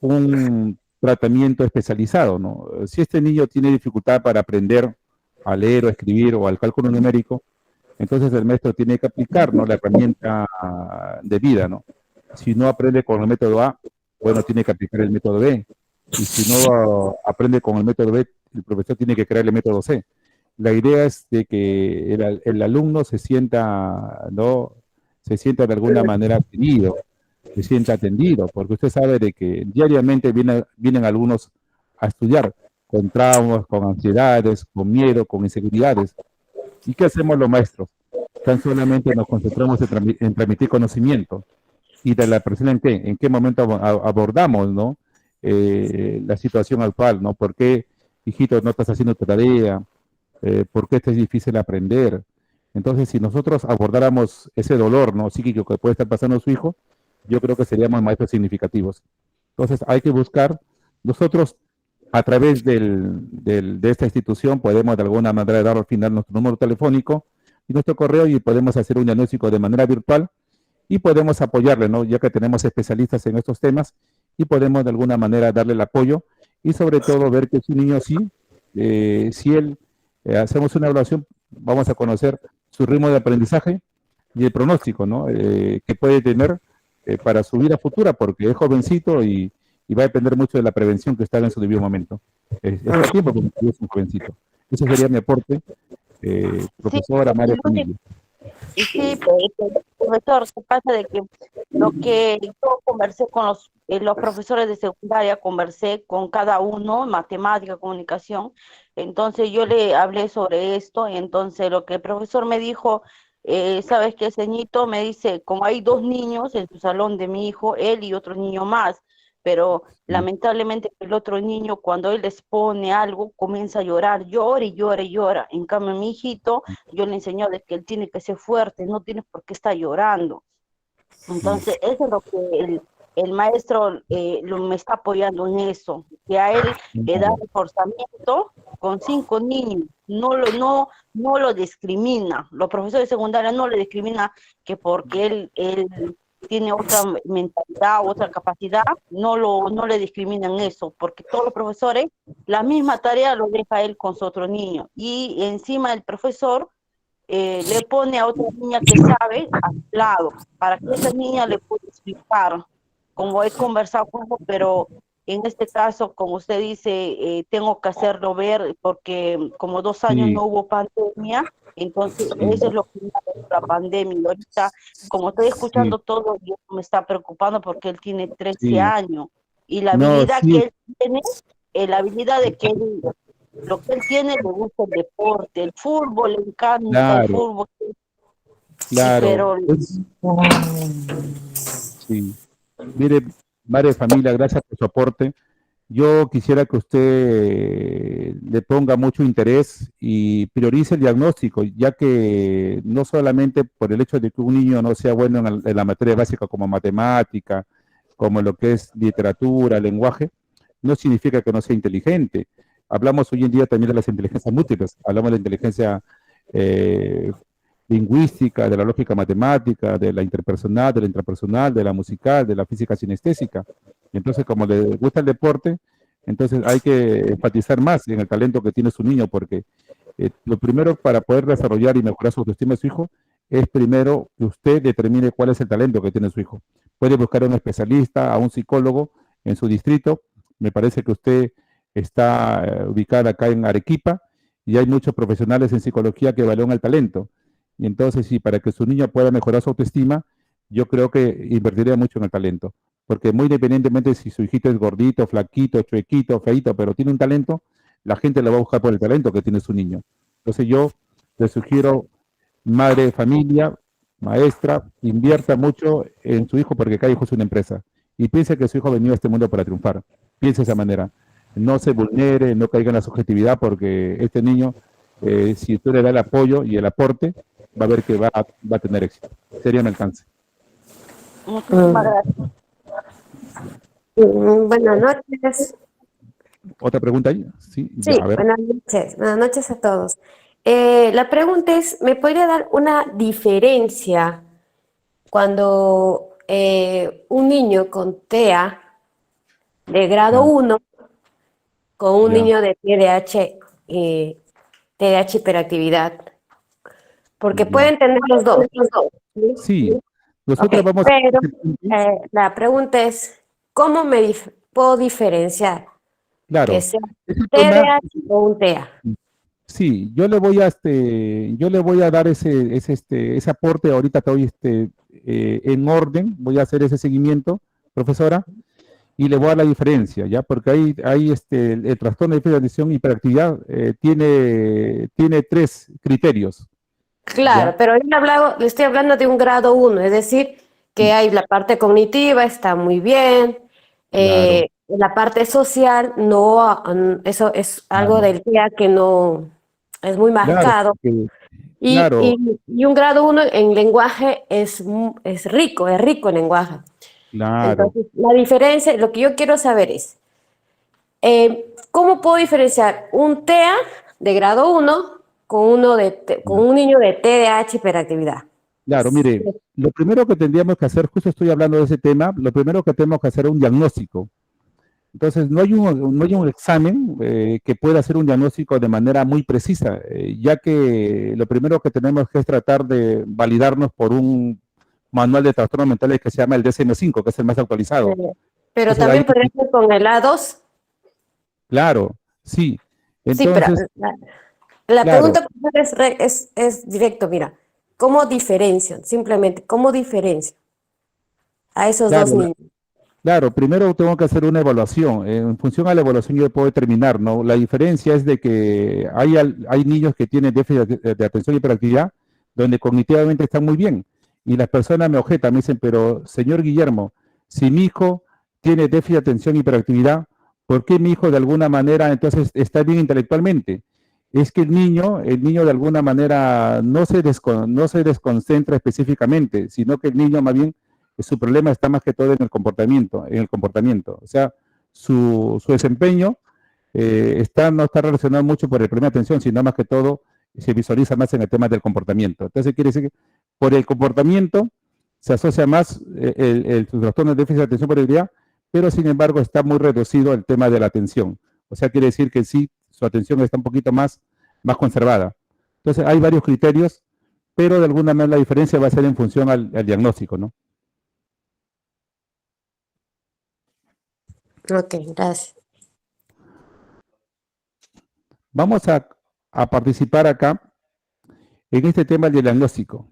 un tratamiento especializado, ¿no? Si este niño tiene dificultad para aprender a leer o a escribir o al cálculo numérico, entonces el maestro tiene que aplicar, ¿no?, la herramienta de vida, ¿no? Si no aprende con el método A, bueno, tiene que aplicar el método B. Y si no aprende con el método B, el profesor tiene que crear el método C. La idea es de que el alumno se sienta, ¿no?, se sienta de alguna manera atendido, se sienta atendido, porque usted sabe de que diariamente vienen algunos a estudiar con traumas, con ansiedades, con miedo, con inseguridades. ¿Y qué hacemos los maestros? Tan solamente nos concentramos en transmitir conocimiento. ¿Y de la persona en qué momento abordamos, ¿no?, la situación actual, ¿no? ¿Por qué, hijito, no estás haciendo tu tarea? ¿Por qué es difícil aprender? Entonces, si nosotros abordáramos ese dolor, ¿no?, psíquico que puede estar pasando a su hijo, yo creo que seríamos maestros significativos. Entonces, hay que buscar, nosotros a través de esta institución podemos de alguna manera dar al final nuestro número telefónico y nuestro correo y podemos hacer un diagnóstico de manera virtual y podemos apoyarle, ¿no?, ya que tenemos especialistas en estos temas y podemos de alguna manera darle el apoyo y sobre todo ver que su niño sí, si él hacemos una evaluación, vamos a conocer su ritmo de aprendizaje y el pronóstico, ¿no?, que puede tener para su vida futura, porque es jovencito y va a depender mucho de la prevención que está en su debido momento. Está a tiempo porque es un jovencito. Ese sería mi aporte, profesora, madre de familia. Sí, profesor, ¿qué pasa? De que lo que yo conversé con los profesores de secundaria, conversé con cada uno, matemática, comunicación, entonces yo le hablé sobre esto, y entonces lo que el profesor me dijo, ¿sabes qué, ceñito? Me dice, como hay 2 niños en su salón de mi hijo, él y otro niño más, pero lamentablemente el otro niño cuando él les pone algo comienza a llorar, llora y llora y llora. En cambio mi hijito, yo le enseño de que él tiene que ser fuerte, no tiene por qué estar llorando. Entonces eso es lo que el maestro me está apoyando en eso, que a él le da reforzamiento con 5 niños, no lo discrimina. Los profesores de secundaria no le discrimina que porque él tiene otra mentalidad, otra capacidad, no le discriminan eso, porque todos los profesores, la misma tarea lo deja él con su otro niño, y encima el profesor le pone a otra niña que sabe al lado, para que esa niña le pueda explicar, como he conversado con él, pero en este caso, como usted dice, tengo que hacerlo ver, porque como 2 años no hubo pandemia, entonces eso es lo que me ha dado la pandemia. Y ahorita, como estoy escuchando todo, yo me está preocupando porque él tiene 13 años, y la habilidad que él tiene, la habilidad de que él, lo que él tiene, le gusta el deporte, el fútbol, le encanta el fútbol. Claro. Sí. Mire, madre de familia, gracias por su aporte. Yo quisiera que usted le ponga mucho interés y priorice el diagnóstico, ya que no solamente por el hecho de que un niño no sea bueno en la materia básica como matemática, como lo que es literatura, lenguaje, no significa que no sea inteligente. Hablamos hoy en día también de las inteligencias múltiples, hablamos de la inteligencia lingüística, de la lógica matemática, de la interpersonal, de la intrapersonal, de la musical, de la física sinestésica. Entonces, como le gusta el deporte, entonces hay que enfatizar más en el talento que tiene su niño, porque lo primero para poder desarrollar y mejorar su autoestima de su hijo es primero que usted determine cuál es el talento que tiene su hijo. Puede buscar a un especialista, a un psicólogo en su distrito. Me parece que usted está ubicada acá en Arequipa y hay muchos profesionales en psicología que evalúan el talento. Y entonces, sí, para que su niño pueda mejorar su autoestima, yo creo que invertiría mucho en el talento. Porque muy independientemente de si su hijito es gordito, flaquito, chuequito, feito, pero tiene un talento, la gente le va a buscar por el talento que tiene su niño. Entonces yo le sugiero, madre de familia, maestra, invierta mucho en su hijo porque cada hijo es una empresa. Y piense que su hijo ha venido a este mundo para triunfar. Piense de esa manera. No se vulnere, no caiga en la subjetividad porque este niño, si usted le da el apoyo y el aporte, va a ver que va a tener éxito. Sería mi alcance. Muchísimas gracias. Buenas noches. ¿Otra pregunta ahí? Sí, Sí, ya, a ver. buenas noches a todos. La pregunta es, ¿me podría dar una diferencia cuando un niño con TEA de grado 1 con un Ya. niño de TDAH hiperactividad? Porque Ya. pueden tener los dos. Sí, nosotros Ok, vamos pero la pregunta es, ¿cómo puedo diferenciar claro, que sea ese tema, TDAH o un TEA? sí, yo le voy a dar ese aporte ahorita que hoy en orden, voy a hacer ese seguimiento, profesora, y le voy a dar la diferencia, ¿ya? Porque el trastorno de déficit de atención y hiperactividad tiene 3 criterios, Claro, ¿ya? pero le estoy hablando de un grado 1, es decir, que hay la parte cognitiva, está muy bien, Claro, la parte social, no, eso es algo claro, del TEA que no es muy claro, marcado. Y, claro, y un grado 1 en lenguaje es rico en lenguaje. claro. Entonces, la diferencia, lo que yo quiero saber es, ¿cómo puedo diferenciar un TEA de grado 1 con un niño de TDAH hiperactividad? Claro, mire, lo primero que tendríamos que hacer, justo estoy hablando de ese tema, lo primero que tenemos que hacer es un diagnóstico. Entonces, no hay un examen que pueda hacer un diagnóstico de manera muy precisa, ya que lo primero que tenemos que es tratar de validarnos por un manual de trastornos mentales que se llama el DSM-5, que es el más actualizado. Pero Entonces, también podría ser con el A2. claro, sí. Sí, pero Entonces, la claro, pregunta es directo, mira, ¿cómo diferencian? Simplemente, ¿cómo diferencian a esos dos claro, niños? claro, primero tengo que hacer una evaluación. En función a la evaluación yo puedo determinar, ¿no? La diferencia es de que hay niños que tienen déficit de atención y hiperactividad donde cognitivamente están muy bien. Y las personas me objetan, me dicen, pero señor Guillermo, si mi hijo tiene déficit de atención y hiperactividad, ¿por qué mi hijo de alguna manera entonces está bien intelectualmente? Es que el niño de alguna manera no se desconcentra específicamente, sino que el niño más bien su problema está más que todo en el comportamiento. O sea, su desempeño no está relacionado mucho por el problema de atención, sino más que todo se visualiza más en el tema del comportamiento. Entonces quiere decir que por el comportamiento se asocia más el trastorno de déficit de atención por el día, pero sin embargo está muy reducido el tema de la atención. O sea, quiere decir que sí, su atención está un poquito más conservada. Entonces hay varios criterios, pero de alguna manera la diferencia va a ser en función al diagnóstico, ¿no? Ok, gracias. Vamos a participar acá en este tema del diagnóstico.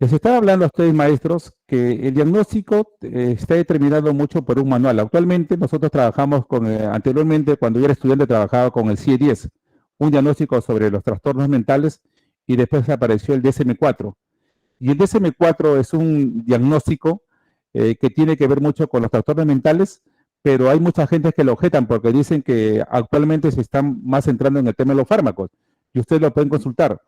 Les estaba hablando a ustedes, maestros, que el diagnóstico está determinado mucho por un manual. Actualmente nosotros trabajamos anteriormente, cuando yo era estudiante, trabajaba con el CIE-10, un diagnóstico sobre los trastornos mentales, y después apareció el DSM-4. Y el DSM-4 es un diagnóstico que tiene que ver mucho con los trastornos mentales, pero hay mucha gente que lo objetan porque dicen que actualmente se están más centrando en el tema de los fármacos, y ustedes lo pueden consultar.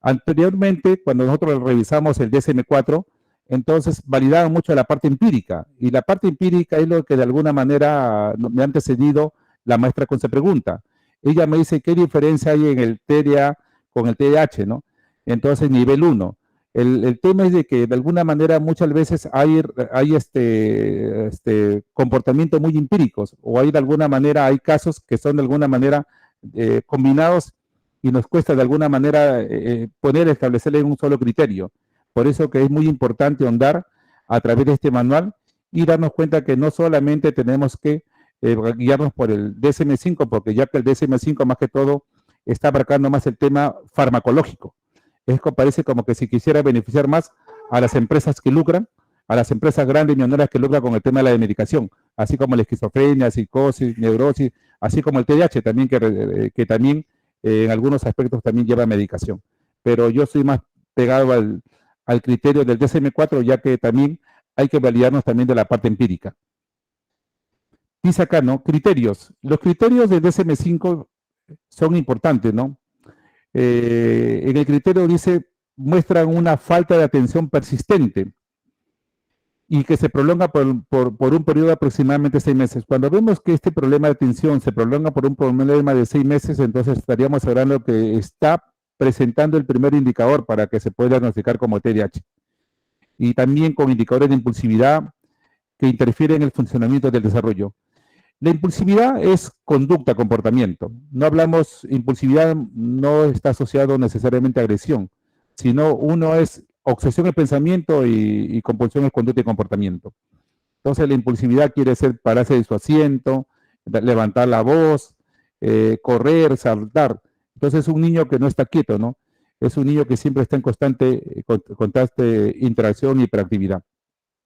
Anteriormente, cuando nosotros revisamos el DSM-4, entonces validaban mucho la parte empírica, y la parte empírica es lo que de alguna manera me ha antecedido la maestra con esa pregunta. Ella me dice, ¿qué diferencia hay en el TDA con el TDAH, no? Entonces, nivel 1. El tema es de que de alguna manera muchas veces hay comportamientos muy empíricos, o hay de alguna manera, hay casos que son de alguna manera combinados y nos cuesta de alguna manera establecerle en un solo criterio. Por eso que es muy importante ahondar a través de este manual y darnos cuenta que no solamente tenemos que guiarnos por el DSM-5, porque ya que el DSM-5 más que todo está abarcando más el tema farmacológico. Parece como que si quisiera beneficiar más a las empresas que lucran, a las empresas grandes y millonarias que lucran con el tema de la medicación, así como la esquizofrenia, psicosis, neurosis, así como el TDAH también, que también en algunos aspectos también lleva medicación. Pero yo soy más pegado al criterio del DSM-4, ya que también hay que validarnos también de la parte empírica. Dice acá, ¿no? Criterios. Los criterios del DSM-5 son importantes, ¿no? En el criterio dice, muestran una falta de atención persistente y que se prolonga por un periodo de aproximadamente 6 meses. Cuando vemos que este problema de atención se prolonga por un problema de 6 meses, entonces estaríamos hablando que está presentando el primer indicador para que se pueda diagnosticar como TDAH. Y también con indicadores de impulsividad que interfieren en el funcionamiento del desarrollo. La impulsividad es conducta, comportamiento. No hablamos, impulsividad no está asociado necesariamente a agresión, sino uno es obsesión de pensamiento y compulsión es conducta y comportamiento. Entonces la impulsividad quiere ser pararse de su asiento, levantar la voz, correr, saltar. Entonces es un niño que no está quieto, ¿no? Es un niño que siempre está en constante interacción y hiperactividad.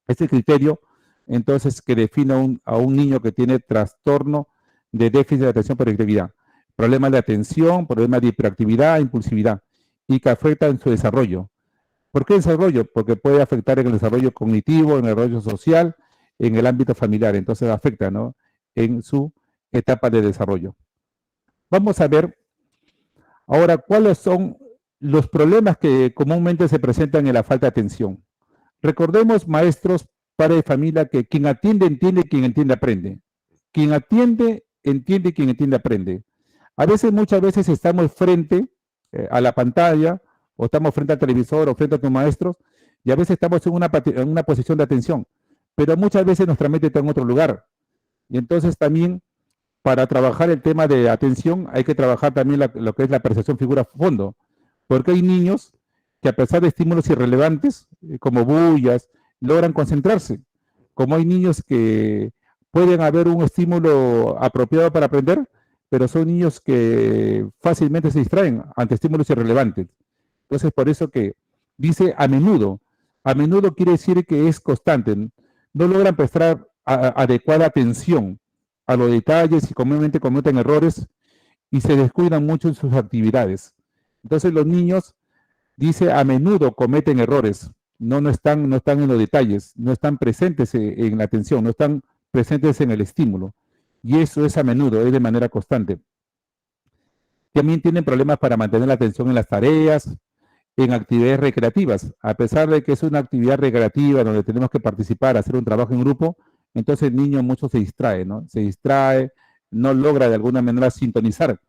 Este criterio entonces que define a un niño que tiene trastorno de déficit de atención por hiperactividad, problemas de atención, problemas de hiperactividad, impulsividad, y que afecta en su desarrollo. ¿Por qué desarrollo? Porque puede afectar en el desarrollo cognitivo, en el desarrollo social, en el ámbito familiar, entonces afecta, ¿no?, en su etapa de desarrollo. Vamos a ver ahora cuáles son los problemas que comúnmente se presentan en la falta de atención. Recordemos, maestros, padres de familia, que quien atiende, entiende, quien entiende, aprende. Quien atiende, entiende, quien entiende, aprende. A veces, muchas veces estamos frente a la pantalla, o estamos frente al televisor, o frente a tus maestros, y a veces estamos en una posición de atención, pero muchas veces nuestra mente está en otro lugar. Y entonces también, para trabajar el tema de atención, hay que trabajar también lo que es la percepción figura-fondo, porque hay niños que a pesar de estímulos irrelevantes, como bullas, logran concentrarse. Como hay niños que pueden haber un estímulo apropiado para aprender, pero son niños que fácilmente se distraen ante estímulos irrelevantes. Entonces, por eso que dice a menudo quiere decir que es constante, no logran prestar adecuada atención a los detalles y comúnmente cometen errores y se descuidan mucho en sus actividades. Entonces, los niños, dice, a menudo cometen errores. No están en los detalles, no están presentes en la atención, no están presentes en el estímulo. Y eso es a menudo, es de manera constante. También tienen problemas para mantener la atención en las tareas, en actividades recreativas. A pesar de que es una actividad recreativa donde tenemos que participar, hacer un trabajo en grupo, entonces el niño mucho se distrae, ¿no? Se distrae, no logra de alguna manera sintonizar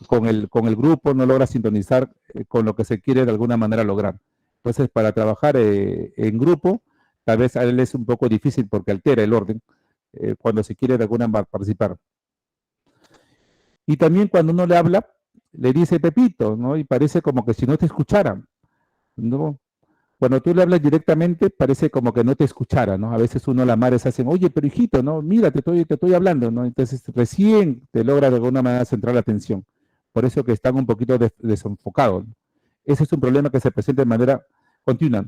con el grupo, no logra sintonizar con lo que se quiere de alguna manera lograr. Entonces, para trabajar en grupo, tal vez a él es un poco difícil porque altera el orden cuando se quiere de alguna manera participar. Y también cuando uno le habla, le dice Pepito, ¿no? Y parece como que si no te escuchara, ¿no? Cuando tú le hablas directamente, parece como que no te escuchara, ¿no? A veces uno, las madres hacen, oye, pero hijito, ¿no? Mira, te estoy hablando, ¿no? Entonces, recién te logra de alguna manera centrar la atención. Por eso que están un poquito desenfocados, ¿no? Ese es un problema que se presenta de manera continua.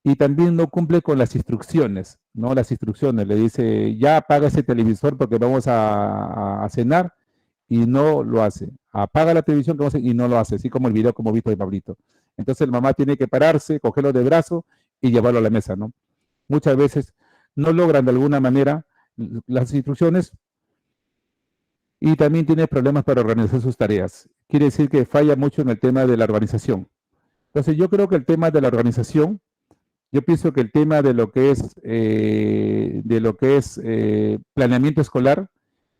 Y también no cumple con las instrucciones, ¿no? Las instrucciones, le dice, ya apaga ese televisor porque vamos a cenar, y no lo hace. Apaga la televisión y no lo hace, así como el video como visto de Pablito. Entonces la mamá tiene que pararse, cogerlo de brazo y llevarlo a la mesa, ¿no? Muchas veces no logran de alguna manera las instrucciones y también tiene problemas para organizar sus tareas. Quiere decir que falla mucho en el tema de la organización. Entonces yo creo que el tema de la organización, yo pienso que el tema de lo que es planeamiento escolar,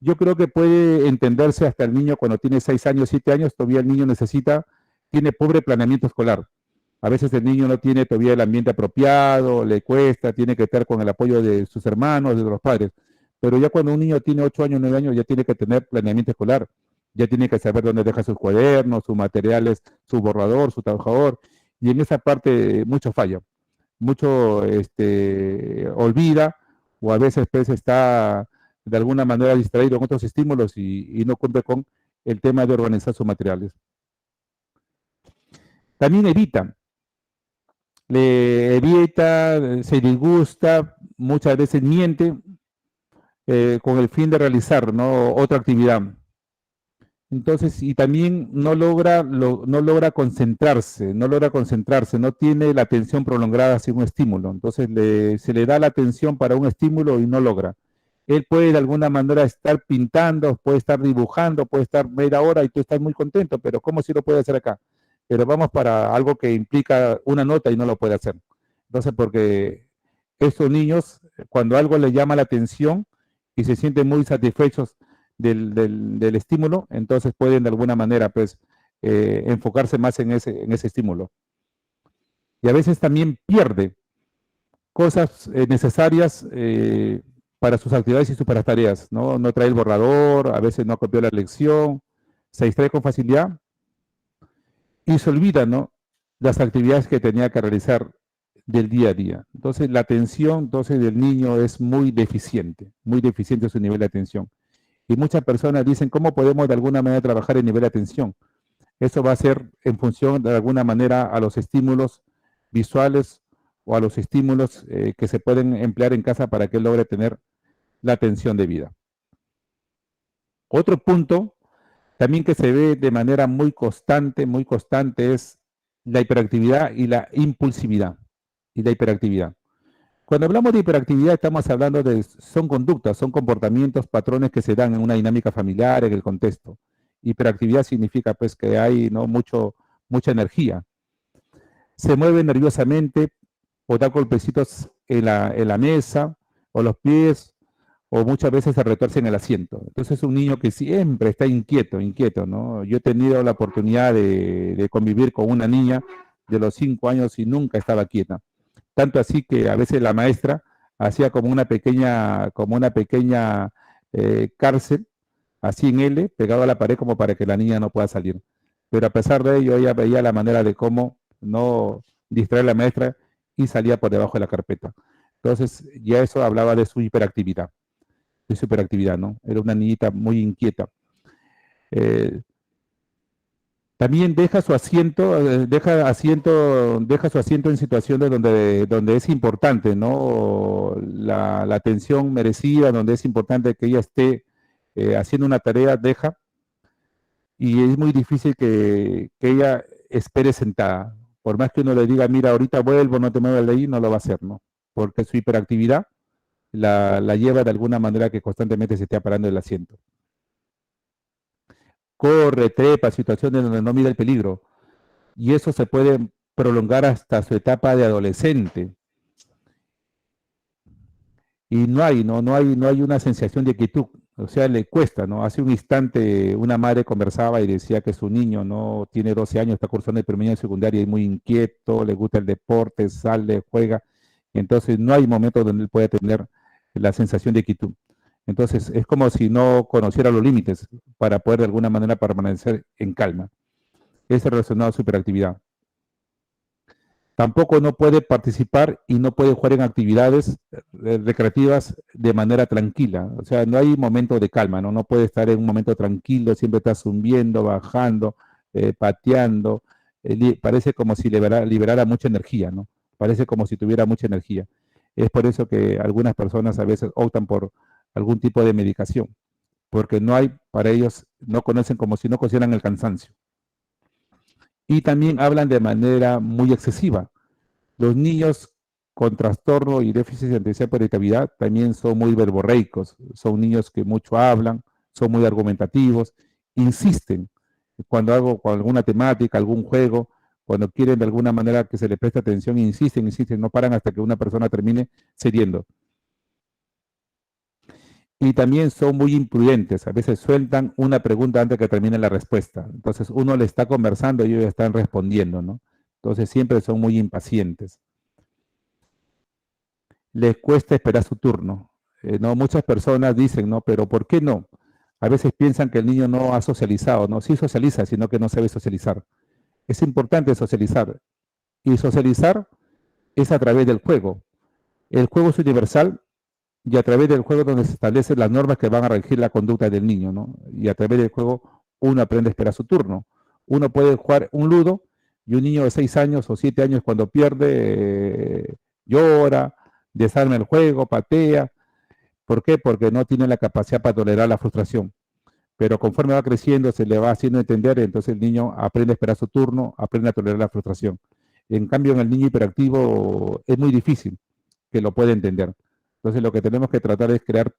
yo creo que puede entenderse hasta el niño cuando tiene 6 años, 7 años, todavía el niño tiene pobre planeamiento escolar. A veces el niño no tiene todavía el ambiente apropiado, le cuesta, tiene que estar con el apoyo de sus hermanos, de los padres. Pero ya cuando un niño tiene 8 años, 9 años, ya tiene que tener planeamiento escolar, ya tiene que saber dónde deja sus cuadernos, sus materiales, su borrador, su trabajador, y en esa parte mucho falla, mucho olvida, o a veces pues, está de alguna manera distraído en otros estímulos y no cumple con el tema de organizar sus materiales. También le evita, se disgusta, muchas veces miente con el fin de realizar, ¿no?, otra actividad. Entonces, y también no logra concentrarse, no tiene la atención prolongada hacia un estímulo. Entonces, se le da la atención para un estímulo y no logra. Él puede de alguna manera estar pintando, puede estar dibujando, puede estar media hora y tú estás muy contento, pero ¿cómo si lo puede hacer acá? Pero vamos para algo que implica una nota y no lo puede hacer. Entonces, porque estos niños, cuando algo les llama la atención y se sienten muy satisfechos del estímulo, entonces pueden de alguna manera pues enfocarse más en ese estímulo. Y a veces también pierde cosas necesarias para sus actividades y sus para tareas, ¿no? No trae el borrador, a veces no copió la lección, se distrae con facilidad y se olvida, ¿no?, las actividades que tenía que realizar del día a día. Entonces, la atención del niño es muy deficiente su nivel de atención. Y muchas personas dicen, ¿cómo podemos de alguna manera trabajar el nivel de atención? Eso va a ser en función de alguna manera a los estímulos visuales o a los estímulos que se pueden emplear en casa para que él logre tener la atención debida. Otro punto también que se ve de manera muy constante es la hiperactividad y la impulsividad. Cuando hablamos de hiperactividad estamos hablando son conductas, son comportamientos, patrones que se dan en una dinámica familiar, en el contexto. Hiperactividad significa pues que hay, ¿no?, mucha energía. Se mueve nerviosamente o da golpecitos en la mesa o los pies, o muchas veces se retuerce en el asiento. Entonces es un niño que siempre está inquieto, ¿no? Yo he tenido la oportunidad de convivir con una niña de los 5 años y nunca estaba quieta. Tanto así que a veces la maestra hacía como una pequeña cárcel, así en L, pegado a la pared como para que la niña no pueda salir. Pero a pesar de ello, ella veía la manera de cómo no distraer a la maestra y salía por debajo de la carpeta. Entonces, ya eso hablaba de su hiperactividad. ¿No? Era una niñita muy inquieta. También deja su asiento en situaciones donde es importante, ¿no?, la atención merecida, donde es importante que ella esté haciendo una tarea, deja, y es muy difícil que ella espere sentada. Por más que uno le diga, mira, ahorita vuelvo, no te muevas de ahí, no lo va a hacer, ¿no? Porque su hiperactividad la lleva de alguna manera que constantemente se esté parando del asiento. Corre, trepa, situaciones donde no mira el peligro. Y eso se puede prolongar hasta su etapa de adolescente. Y no hay una sensación de quietud. O sea, le cuesta, ¿no? Hace un instante una madre conversaba y decía que su niño, ¿no?, tiene 12 años, está cursando el primer año de secundaria y es muy inquieto, le gusta el deporte, sale, juega. Y entonces no hay momento donde él pueda tener la sensación de quietud. Entonces es como si no conociera los límites para poder de alguna manera permanecer en calma. Es relacionado a su hiperactividad. Tampoco no puede participar y no puede jugar en actividades recreativas de manera tranquila. O sea, no hay momento de calma, ¿no? No puede estar en un momento tranquilo, siempre está subiendo, bajando, pateando. Parece como si liberara mucha energía, ¿no? Parece como si tuviera mucha energía. Es por eso que algunas personas a veces optan por algún tipo de medicación, porque no hay, para ellos, no conocen, como si no conocieran el cansancio. Y también hablan de manera muy excesiva. Los niños con trastorno y déficit de atención por irritabilidad también son muy verborreicos, son niños que mucho hablan, son muy argumentativos, insisten cuando hago con alguna temática, algún juego, cuando quieren de alguna manera que se les preste atención, insisten, no paran hasta que una persona termine cediendo. Y también son muy imprudentes, a veces sueltan una pregunta antes que termine la respuesta. Entonces uno le está conversando y ellos están respondiendo, ¿no? Entonces siempre son muy impacientes. Les cuesta esperar su turno. ¿No? Muchas personas dicen, ¿no? Pero ¿por qué no? A veces piensan que el niño no ha socializado, ¿no? Sí socializa, sino que no sabe socializar. Es importante socializar. Y socializar es a través del juego. El juego es universal y a través del juego donde se establecen las normas que van a regir la conducta del niño, ¿no? Y a través del juego uno aprende a esperar su turno. Uno puede jugar un ludo y un niño de 6 años o 7 años cuando pierde llora, desarma el juego, patea. ¿Por qué? Porque no tiene la capacidad para tolerar la frustración. Pero conforme va creciendo, se le va haciendo entender, entonces el niño aprende a esperar su turno, aprende a tolerar la frustración. En cambio, en el niño hiperactivo es muy difícil que lo pueda entender. Entonces, lo que tenemos que tratar es crear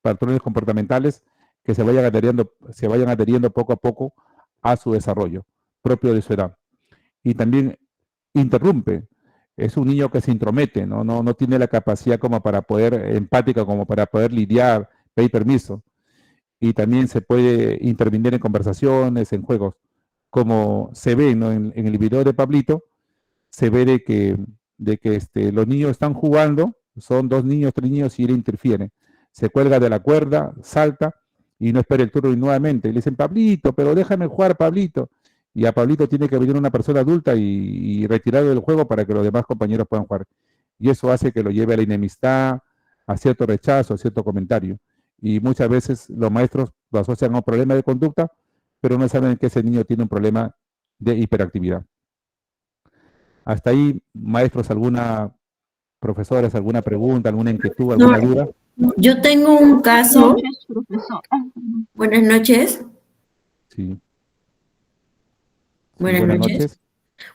patrones comportamentales que se vayan adheriendo poco a poco a su desarrollo propio de su edad. Y también interrumpe. Es un niño que se intromete, no tiene la capacidad como para poder, empática, como para poder lidiar, pedir permiso. Y también se puede intervenir en conversaciones, en juegos. Como se ve, ¿no? en el video de Pablito, se ve de que los niños están jugando, son 2 niños, 3 niños y él interfiere. Se cuelga de la cuerda, salta y no espera el turno y nuevamente. Y le dicen, Pablito, pero déjame jugar, Pablito. Y a Pablito tiene que venir una persona adulta y retirarlo del juego para que los demás compañeros puedan jugar. Y eso hace que lo lleve a la enemistad, a cierto rechazo, a cierto comentario. Y muchas veces los maestros lo asocian a un problema de conducta, pero no saben que ese niño tiene un problema de hiperactividad. Hasta ahí, maestros, profesores, alguna pregunta, alguna inquietud, alguna duda. Yo tengo un caso. Buenas noches, profesor. Buenas noches. Sí. Buenas Buenas noches. noches.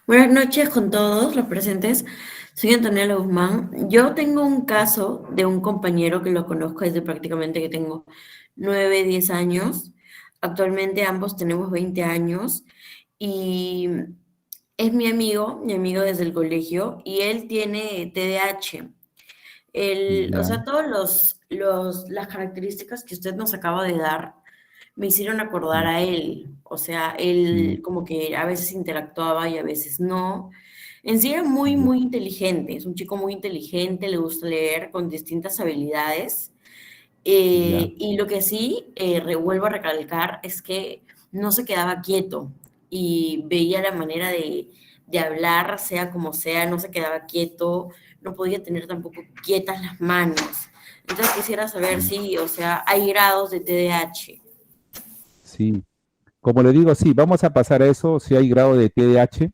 Buenas noches con todos los presentes. Soy Antonella Guzmán. Yo tengo un caso de un compañero que lo conozco desde prácticamente que tengo 9, 10 años. Actualmente ambos tenemos 20 años y es mi amigo desde el colegio y él tiene TDAH. O sea, Ya. todas las características que usted nos acaba de dar me hicieron acordar a él. O sea, él como que a veces interactuaba y a veces no. En sí era muy, muy inteligente. Es un chico muy inteligente, le gusta leer con distintas habilidades. Y lo que sí, vuelvo a recalcar, es que no se quedaba quieto y veía la manera de hablar, sea como sea, no se quedaba quieto, no podía tener tampoco quietas las manos. Entonces quisiera saber si, o sea, hay grados de TDAH. Sí. Como le digo, sí, vamos a pasar a eso si hay grado de TDAH.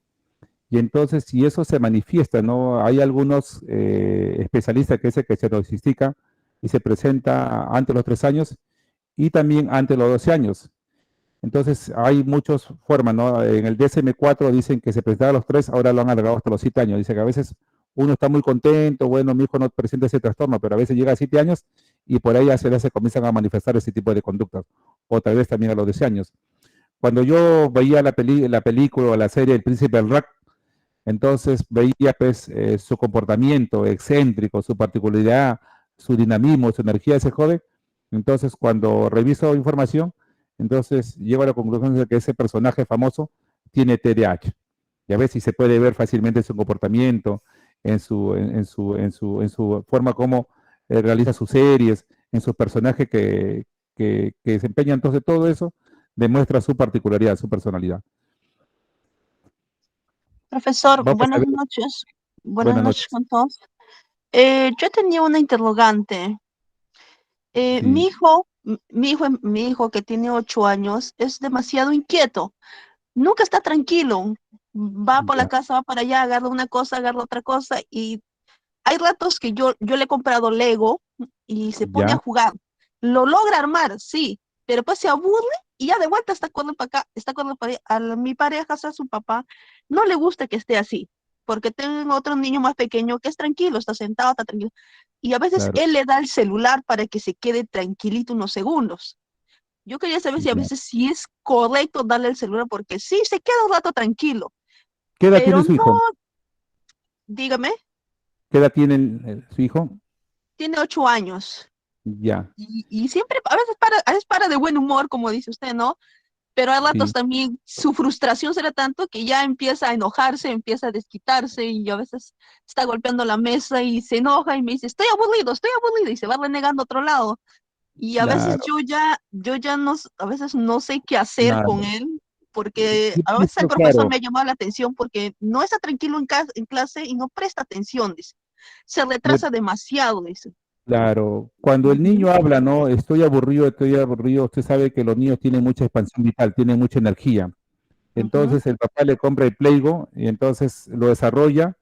Y entonces, si eso se manifiesta, ¿no? Hay algunos especialistas que dicen que se diagnostica y se presenta antes de los 3 años y también antes de los 12 años. Entonces, hay muchas formas, ¿no? En el DSM-4 dicen que se presentaba a los 3, ahora lo han alargado hasta los 7 años. Dice que a veces uno está muy contento, bueno, mi hijo no presenta ese trastorno, pero a veces llega a 7 años y por ahí se comienzan a manifestar ese tipo de conductas, o tal vez también a los 12 años. Cuando yo veía la película o la serie El Príncipe del Rock, entonces veía pues su comportamiento excéntrico, su particularidad, su dinamismo, su energía de ese joven. Entonces, cuando reviso información, entonces llego a la conclusión de que ese personaje famoso tiene TDAH. Ya ves, si se puede ver fácilmente en su comportamiento, en su forma como realiza sus series, en sus personajes que desempeñan. Entonces, todo eso demuestra su particularidad, su personalidad. Profesor, Vamos a buenas ver. noches. Buenas Buenas noches noches. con todos. Yo tenía una interrogante. Sí. Mi hijo que tiene 8 años es demasiado inquieto. Nunca está tranquilo. Va por la casa, va para allá, agarra una cosa, agarra otra cosa. Y hay ratos que yo le he comprado Lego y se pone a Ya. jugar. Lo logra armar, sí, pero pues se aburre y ya de vuelta está corriendo para acá, está corriendo para allá. Mi pareja, o sea, su papá, no le gusta que esté así, porque tengo otro niño más pequeño que es tranquilo, está sentado, está tranquilo. Y a veces Claro. él le da el celular para que se quede tranquilito unos segundos. Yo quería saber si a Ya. veces sí es correcto darle el celular, porque sí, se queda un rato tranquilo, ¿Qué edad pero tiene su no, hijo? dígame, ¿Qué edad tiene su hijo? tiene 8 años. Ya. Y siempre, a veces para de buen humor, como dice usted, ¿no? pero a ratos Sí, también su frustración será tanto que ya empieza a enojarse, empieza a desquitarse y a veces está golpeando la mesa y se enoja y me dice, estoy aburrido y se va renegando a otro lado. Y a veces claro, yo ya no, a veces no sé qué hacer con claro. él, porque Yo a veces el pienso, profesor claro, me ha llamado la atención porque no está tranquilo en clase y no presta atención, dice. Se le- retrasa demasiado, dice. claro, cuando el Ujú, niño habla, ¿no? Estoy aburrido, usted sabe que los niños tienen mucha expansión vital, tienen mucha energía. ujú. Entonces el papá le compra el Playgo y entonces lo desarrolla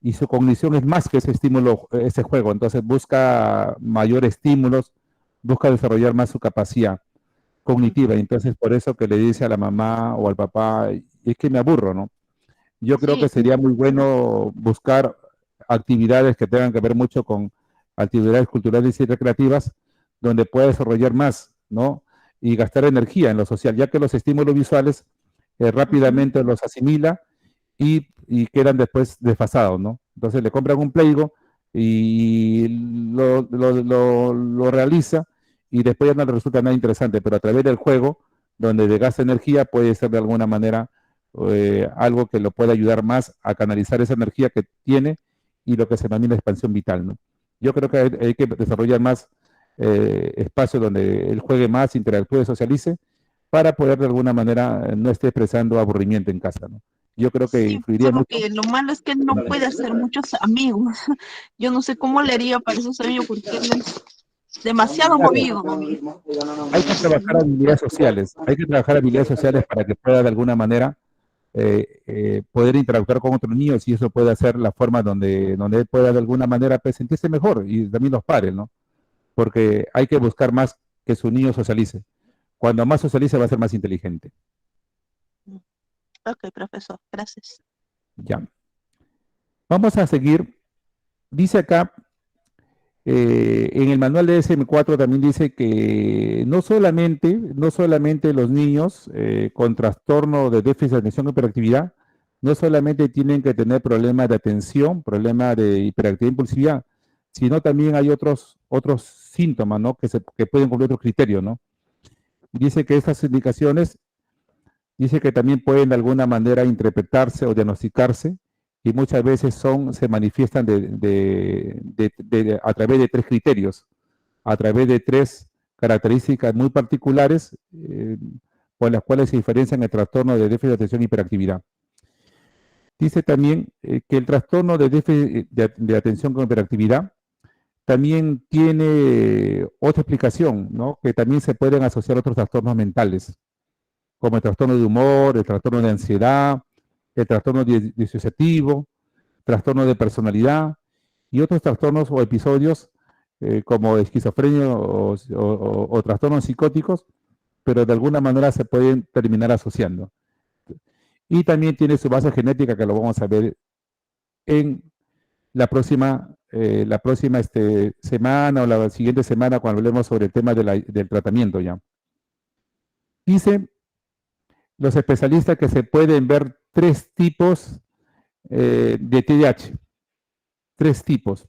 y su cognición es más que ese estímulo, ese juego. Entonces busca mayor estímulos, busca desarrollar más su capacidad cognitiva. Y entonces por eso que le dice a la mamá o al papá, es que me aburro, ¿no? Yo creo que Sí, sería muy bueno buscar actividades que tengan que ver mucho con actividades culturales y recreativas, donde pueda desarrollar más, ¿no? Y gastar energía en lo social, ya que los estímulos visuales ujú. rápidamente los asimila y quedan después desfasados, ¿no? Entonces le compran un Playgo y lo realiza y después ya no le resulta nada interesante, pero a través del juego, donde le gasta energía, puede ser de alguna manera algo que lo pueda ayudar más a canalizar esa energía que tiene y lo que se denomina expansión vital, ¿no? Yo creo que hay que desarrollar más espacios donde él juegue más, interactúe, socialice, para poder de alguna manera no esté expresando aburrimiento en casa, ¿no? Yo creo que Sí, influiría solo mucho. que lo malo es que él no puede hacer muchos amigos. Yo no sé cómo le haría para esos amigos porque él es demasiado Claro, movido. hay que trabajar habilidades sociales, hay que trabajar habilidades sociales para que pueda de alguna manera poder interactuar con otros niños y eso puede ser la forma donde él pueda de alguna manera pues, sentirse mejor y también los padres, ¿no? Porque hay que buscar más que su niño socialice. Cuando más socialice va a ser más inteligente. Ok, profesor, gracias. Ya. Vamos a seguir. Dice acá, en el manual de SM4 también dice que no solamente los niños con trastorno de déficit de atención y hiperactividad, no solamente tienen que tener problemas de atención, problemas de hiperactividad e impulsividad, sino también hay otros síntomas, ¿no? Que pueden cumplir otros criterios, ¿no? Dice que estas indicaciones, dice que también pueden de alguna manera interpretarse o diagnosticarse y muchas veces se manifiestan a través de tres criterios, a través de tres características muy particulares por las cuales se diferencian el trastorno de déficit de atención y hiperactividad. Dice también que el trastorno de déficit de atención con hiperactividad también tiene otra explicación, ¿no? Que también se pueden asociar a otros trastornos mentales, como el trastorno de humor, el trastorno de ansiedad, el trastorno disociativo, trastorno de personalidad y otros trastornos o episodios como esquizofrenia o trastornos psicóticos, pero de alguna manera se pueden terminar asociando. Y también tiene su base genética que lo vamos a ver en la próxima semana o la siguiente semana cuando hablemos sobre el tema del tratamiento ya. Dice los especialistas que se pueden ver tres tipos de TDAH, tres tipos.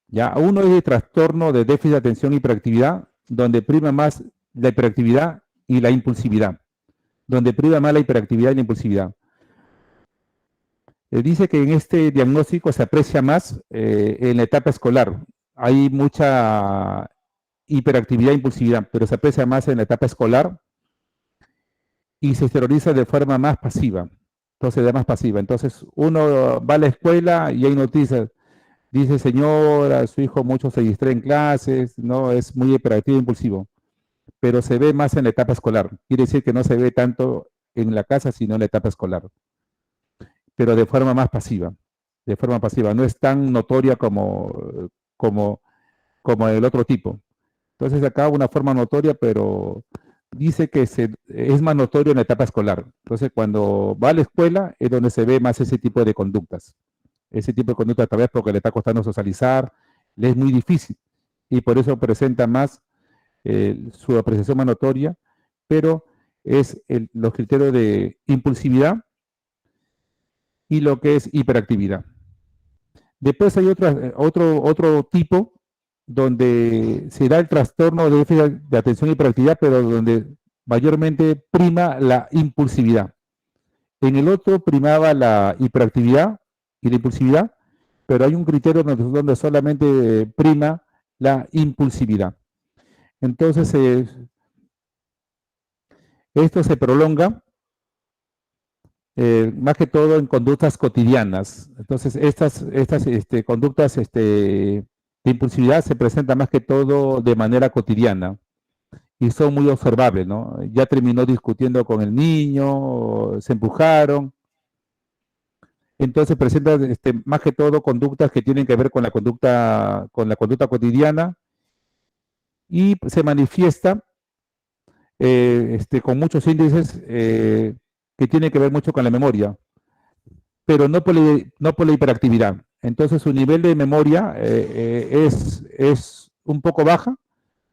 Ya, uno es el trastorno de déficit de atención y hiperactividad, donde prima más la hiperactividad y la impulsividad, donde prima más la hiperactividad y la impulsividad. Dice que en este diagnóstico se aprecia más en la etapa escolar. Hay mucha hiperactividad e impulsividad, pero se aprecia más en la etapa escolar y se exterioriza de forma más pasiva. Entonces, de más pasiva. Entonces, uno va a la escuela y hay noticias. Dice, señora, su hijo mucho se distrae en clases, no es muy hiperactivo e impulsivo, pero se ve más en la etapa escolar. Quiere decir que no se ve tanto en la casa, sino en la etapa escolar, pero de forma más pasiva, de forma pasiva. No es tan notoria como, como el otro tipo. Entonces acá una forma notoria, pero dice que es más notorio en la etapa escolar. Entonces cuando va a la escuela es donde se ve más ese tipo de conductas. Ese tipo de conductas tal vez porque le está costando socializar, le es muy difícil y por eso presenta más su apreciación más notoria, pero es los criterios de impulsividad y lo que es hiperactividad. Después hay otro tipo donde se da el trastorno de déficit de atención y hiperactividad, pero donde mayormente prima la impulsividad. En el otro primaba la hiperactividad y la impulsividad, pero hay un criterio donde solamente prima la impulsividad. Entonces, esto se prolonga más que todo en conductas cotidianas. Entonces, estas conductas de impulsividad se presentan más que todo de manera cotidiana y son muy observables, ¿no? Ya terminó discutiendo con el niño, se empujaron. Entonces presenta más que todo conductas que tienen que ver con la conducta cotidiana y se manifiesta con muchos índices que tienen que ver mucho con la memoria, pero no por la hiperactividad. Entonces su nivel de memoria es un poco baja,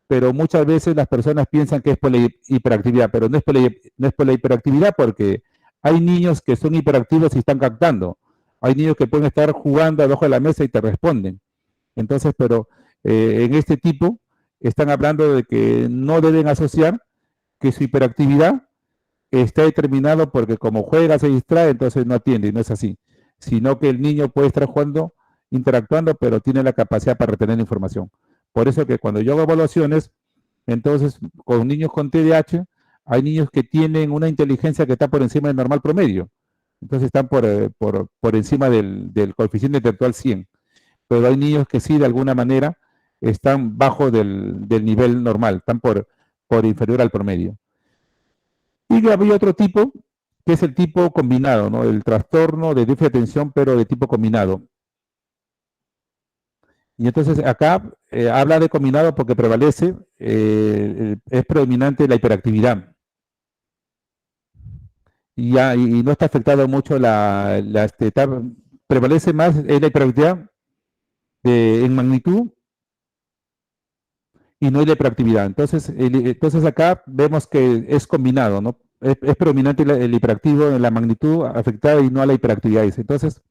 pero muchas veces las personas piensan que es por la hiperactividad, pero no es por la hiperactividad, porque hay niños que son hiperactivos y están captando. Hay niños que pueden estar jugando abajo de la mesa y te responden. Entonces, pero en este tipo están hablando de que no deben asociar que su hiperactividad está determinado porque como juega se distrae, entonces no atiende, y no es así. Sino que el niño puede estar jugando, interactuando, pero tiene la capacidad para retener la información. Por eso que cuando yo hago evaluaciones, entonces con niños con TDAH, hay niños que tienen una inteligencia que está por encima del normal promedio. Entonces están por encima del coeficiente intelectual 100. Pero hay niños que sí, de alguna manera, están bajo del nivel normal, están por inferior al promedio. Y había otro tipo, que es el tipo combinado, ¿no? El trastorno de déficit de atención, pero de tipo combinado. Y entonces acá habla de combinado porque prevalece, es predominante la hiperactividad. Y no está afectado mucho prevalece más la hiperactividad en magnitud y no la hiperactividad. Entonces acá vemos que es combinado, ¿no? Es predominante el hiperactivo en la magnitud afectada y no a la hiperactividad. Entonces,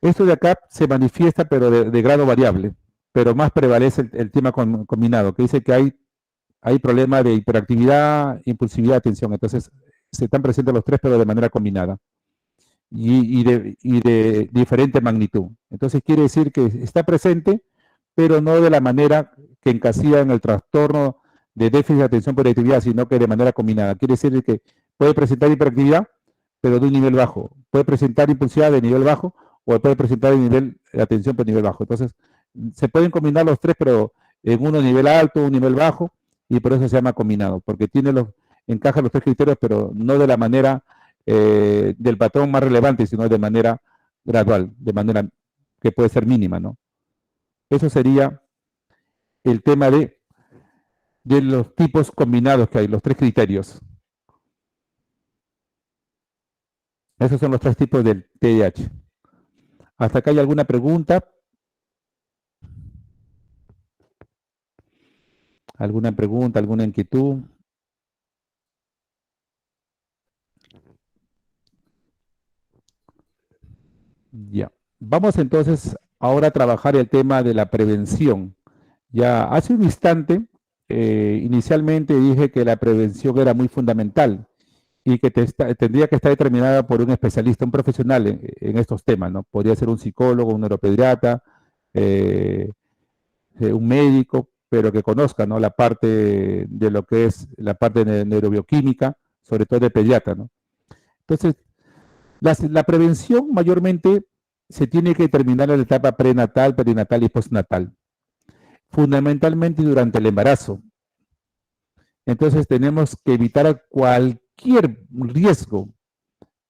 esto de acá se manifiesta, pero de grado variable, pero más prevalece el tema combinado, que dice que hay problemas de hiperactividad, impulsividad, atención. Entonces, se están presentes los tres, pero de manera combinada y de diferente magnitud. Entonces, quiere decir que está presente, pero no de la manera que encasilla en el trastorno de déficit de atención por hiperactividad, sino que de manera combinada. Quiere decir que puede presentar hiperactividad, pero de un nivel bajo. Puede presentar impulsividad de nivel bajo, o puede presentar el nivel de atención por nivel bajo. Entonces, se pueden combinar los tres, pero en uno nivel alto, un nivel bajo, y por eso se llama combinado, porque encaja los tres criterios, pero no de la manera del patrón más relevante, sino de manera gradual, de manera que puede ser mínima, ¿no? Eso sería el tema de los tipos combinados que hay, los tres criterios. Esos son los tres tipos del TDAH. ¿Hasta acá hay alguna pregunta? ¿Alguna pregunta, alguna inquietud? Ya. Vamos entonces ahora a trabajar el tema de la prevención. Ya hace un instante, inicialmente dije que la prevención era muy fundamental y que tendría que estar determinada por un especialista, un profesional en estos temas, ¿no? Podría ser un psicólogo, un neuropediatra, un médico, pero que conozca, ¿no? La parte de lo que es la parte de neurobioquímica, sobre todo de pediatra, ¿no? Entonces, la prevención mayormente se tiene que determinar en la etapa prenatal, perinatal y postnatal, fundamentalmente durante el embarazo. Entonces tenemos que evitar cualquier riesgo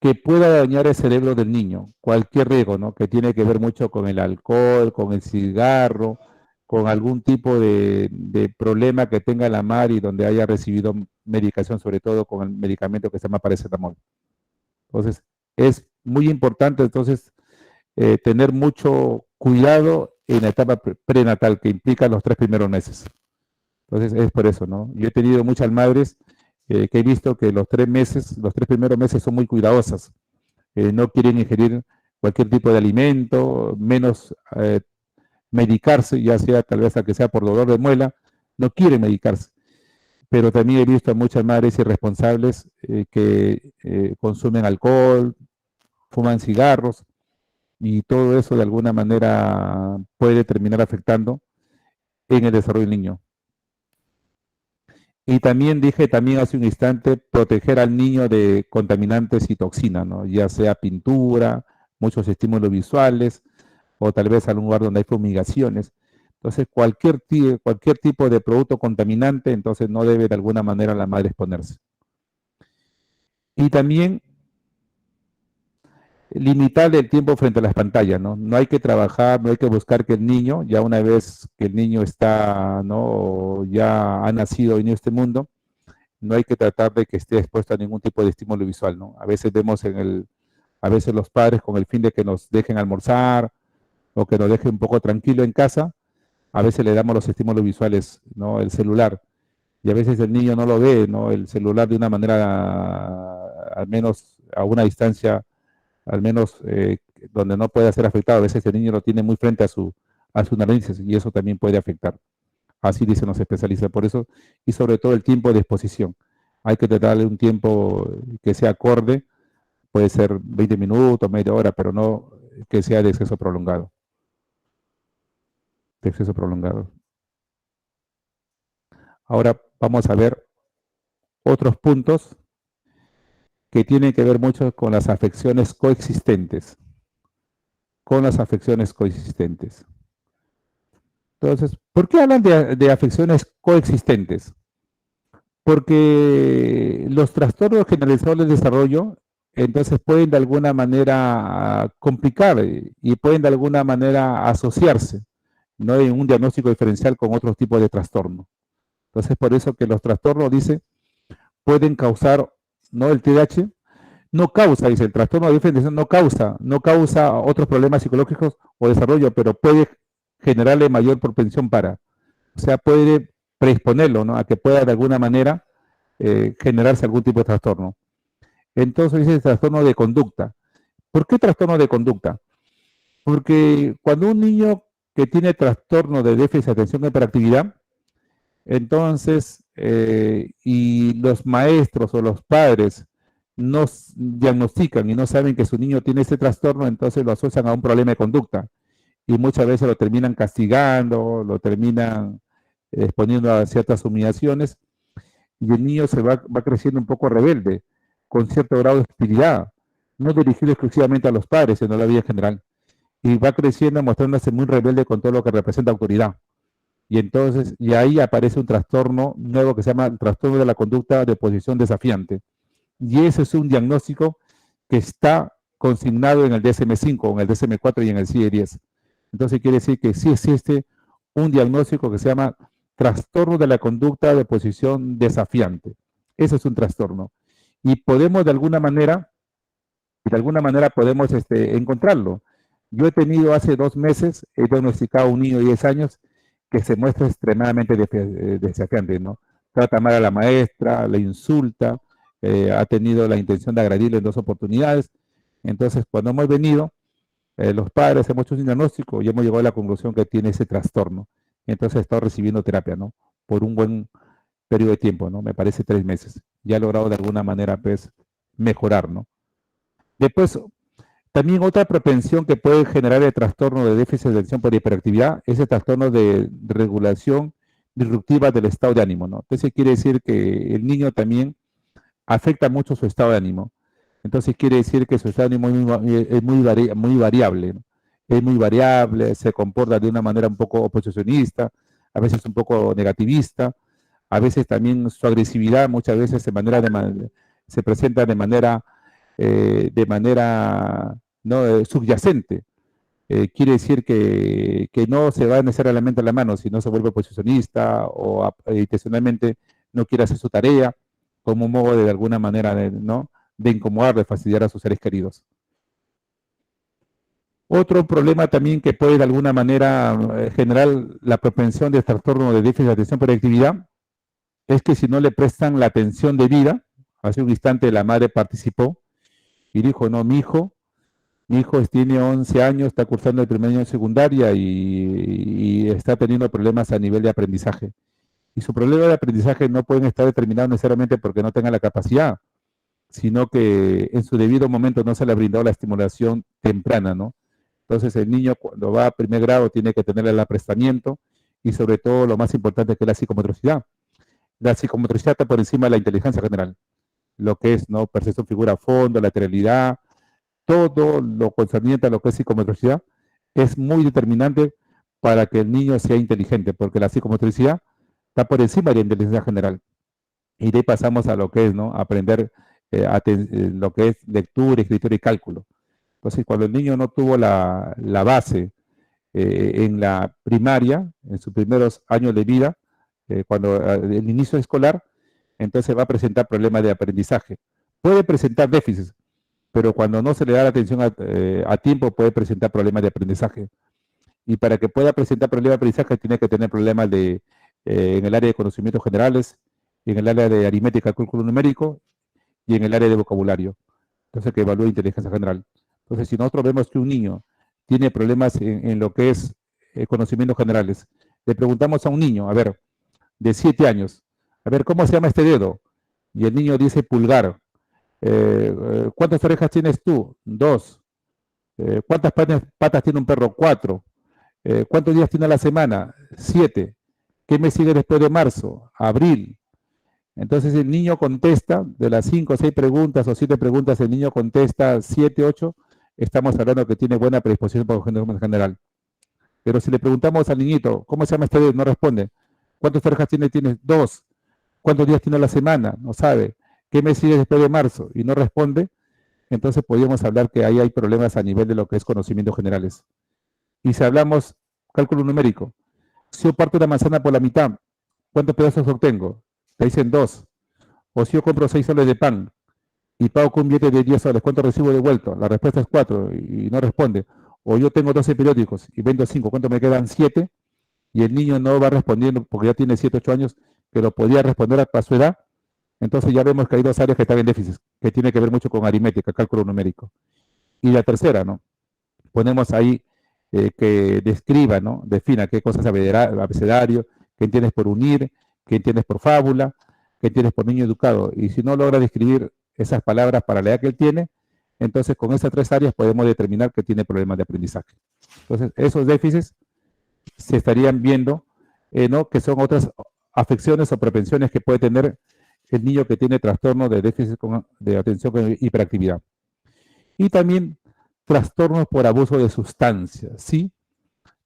que pueda dañar el cerebro del niño, cualquier riesgo, ¿no? Que tiene que ver mucho con el alcohol, con el cigarro, con algún tipo de problema que tenga la madre y donde haya recibido medicación, sobre todo con el medicamento que se llama paracetamol. Entonces, es muy importante entonces tener mucho cuidado en la etapa prenatal, que implica los 3 primeros meses. Entonces, es por eso, ¿no? Yo he tenido muchas madres que he visto que los 3 primeros meses son muy cuidadosas. No quieren ingerir cualquier tipo de alimento, menos medicarse, ya sea tal vez a que sea por dolor de muela, no quieren medicarse. pero también he visto a muchas madres irresponsables que consumen alcohol, fuman cigarros, y todo eso de alguna manera puede terminar afectando en el desarrollo del niño. Y también dije, también hace un instante, proteger al niño de contaminantes y toxinas, ¿no? Ya sea pintura, muchos estímulos visuales, o tal vez algún lugar donde hay fumigaciones. Entonces, cualquier tipo de producto contaminante, entonces no debe de alguna manera la madre exponerse. Y también limitar el tiempo frente a las pantallas, ¿no? No hay que trabajar, no hay que buscar que el niño, ya una vez que el niño está, ¿no? Ya ha nacido en este mundo, no hay que tratar de que esté expuesto a ningún tipo de estímulo visual, ¿no? A veces vemos a veces los padres con el fin de que nos dejen almorzar o que nos dejen un poco tranquilo en casa, a veces le damos los estímulos visuales, ¿no? El celular, y a veces el niño no lo ve, ¿no? El celular de una manera, al menos a una distancia, al menos donde no pueda ser afectado. A veces el niño lo tiene muy frente a sus narices y eso también puede afectar. Así dicen los especialistas. Por eso, y sobre todo el tiempo de exposición. Hay que darle un tiempo que sea acorde, puede ser 20 minutos, media hora, pero no que sea de exceso prolongado. De exceso prolongado. Ahora vamos a ver otros puntos que tienen que ver mucho con las afecciones coexistentes. Con las afecciones coexistentes. Entonces, ¿por qué hablan de afecciones coexistentes? Porque los trastornos generalizados del desarrollo, entonces pueden de alguna manera complicar y pueden de alguna manera asociarse, ¿no? En un diagnóstico diferencial con otros tipos de trastorno. Entonces, por eso que los trastornos, dice, pueden causar, ¿no? El TDAH no causa, dice, el trastorno de diferenciación no causa otros problemas psicológicos o desarrollo, pero puede generarle mayor propensión o sea, puede predisponerlo, ¿no? A que pueda de alguna manera generarse algún tipo de trastorno. Entonces dice el trastorno de conducta. ¿Por qué trastorno de conducta? Porque cuando un niño que tiene trastorno de déficit de atención e hiperactividad, entonces, y los maestros o los padres no diagnostican y no saben que su niño tiene ese trastorno, entonces lo asocian a un problema de conducta y muchas veces lo terminan castigando, lo terminan exponiendo a ciertas humillaciones y el niño se va creciendo un poco rebelde, con cierto grado de hostilidad, no dirigido exclusivamente a los padres, sino a la vida en general, y va creciendo mostrándose muy rebelde con todo lo que representa autoridad. Y entonces, y ahí aparece un trastorno nuevo que se llama el trastorno de la conducta de oposición desafiante. Y ese es un diagnóstico que está consignado en el DSM-5, en el DSM-4 y en el CIE-10. Entonces quiere decir que sí existe un diagnóstico que se llama trastorno de la conducta de oposición desafiante. Ese es un trastorno. Y podemos de alguna manera podemos encontrarlo. Yo he tenido hace 2 meses, he diagnosticado a un niño de 10 años que se muestra extremadamente desafiante, ¿no? Trata mal a la maestra, le insulta, ha tenido la intención de agredirle en 2 oportunidades. Entonces, cuando hemos venido, los padres hemos hecho un diagnóstico y hemos llegado a la conclusión que tiene ese trastorno. Entonces, he estado recibiendo terapia, ¿no? Por un buen periodo de tiempo, ¿no? Me parece 3 meses. Ya ha logrado de alguna manera, pues, mejorar, ¿no? Después, también otra propensión que puede generar el trastorno de déficit de atención por hiperactividad es el trastorno de regulación disruptiva del estado de ánimo, ¿no? Entonces quiere decir que el niño también afecta mucho su estado de ánimo. Entonces quiere decir que su estado de ánimo es muy variable, ¿no? Es muy variable, se comporta de una manera un poco oposicionista, a veces un poco negativista, a veces también su agresividad muchas veces se presenta de manera ¿no? Subyacente. Quiere decir que no se va necesariamente a la mano, sino se vuelve posicionista o intencionalmente no quiere hacer su tarea como un modo de alguna manera ¿no? de incomodar, de fastidiar a sus seres queridos. Otro problema también que puede de alguna manera generar la propensión de trastorno de déficit de atención por actividad es que si no le prestan la atención debida, hace un instante la madre participó y dijo, no, mi hijo tiene 11 años, está cursando el primer año de secundaria y está teniendo problemas a nivel de aprendizaje. Y su problema de aprendizaje no pueden estar determinados necesariamente porque no tengan la capacidad, sino que en su debido momento no se le ha brindado la estimulación temprana, ¿no? Entonces el niño cuando va a primer grado tiene que tener el aprestamiento y sobre todo lo más importante que es la psicomotricidad. La psicomotricidad está por encima de la inteligencia general, lo que es, ¿no? Percepción figura a fondo, lateralidad, todo lo concerniente a lo que es psicomotricidad es muy determinante para que el niño sea inteligente, porque la psicomotricidad está por encima de la inteligencia general. Y de ahí pasamos a lo que es, ¿no? Aprender lo que es lectura, escritura y cálculo. Entonces, cuando el niño no tuvo la base en la primaria, en sus primeros años de vida, cuando el inicio escolar, entonces va a presentar problemas de aprendizaje. Puede presentar déficits, pero cuando no se le da la atención a tiempo puede presentar problemas de aprendizaje. Y para que pueda presentar problemas de aprendizaje tiene que tener problemas en el área de conocimientos generales, en el área de aritmética, cálculo numérico y en el área de vocabulario. Entonces que evalúe inteligencia general. Entonces si nosotros vemos que un niño tiene problemas en lo que es conocimientos generales, le preguntamos a un niño, a ver, de 7 años, a ver, ¿cómo se llama este dedo? Y el niño dice pulgar. ¿Cuántas orejas tienes tú? 2. ¿Cuántas patas tiene un perro? 4. ¿Cuántos días tiene a la semana? 7. ¿Qué mes sigue después de marzo? Abril. Entonces el niño contesta, de las 5 o 6 preguntas o 7 preguntas, el niño contesta 7, 8, estamos hablando que tiene buena predisposición para el general. Pero si le preguntamos al niñito, ¿cómo se llama este dedo? No responde. ¿Cuántas orejas tiene? Tienes 2. ¿Cuántos días tiene a la semana? No sabe. ¿Qué mes sigue después de marzo? Y no responde. Entonces podríamos hablar que ahí hay problemas a nivel de lo que es conocimientos generales. Y si hablamos cálculo numérico, si yo parto una manzana por la mitad, ¿cuántos pedazos obtengo? Te dicen 2. O si yo compro 6 soles de pan y pago con un billete de 10 soles, ¿cuánto recibo devuelto? La respuesta es 4 y no responde. O yo tengo 12 periódicos y vendo 5, ¿cuánto me quedan? 7. Y el niño no va respondiendo porque ya tiene 7, 8 años, pero podría responder a su edad. Entonces ya vemos que hay 2 áreas que están en déficit, que tiene que ver mucho con aritmética, cálculo numérico. Y la tercera, ¿no? Ponemos ahí que describa, ¿no? Defina qué cosas es abecedario, qué entiendes por unir, qué entiendes por fábula, qué entiendes por niño educado. Y si no logra describir esas palabras para la edad que él tiene, entonces con esas 3 áreas podemos determinar que tiene problemas de aprendizaje. Entonces, esos déficits se estarían viendo, ¿no? Que son otras afecciones o propensiones que puede tener el niño que tiene trastorno de déficit de atención con hiperactividad. Y también trastornos por abuso de sustancias, ¿sí?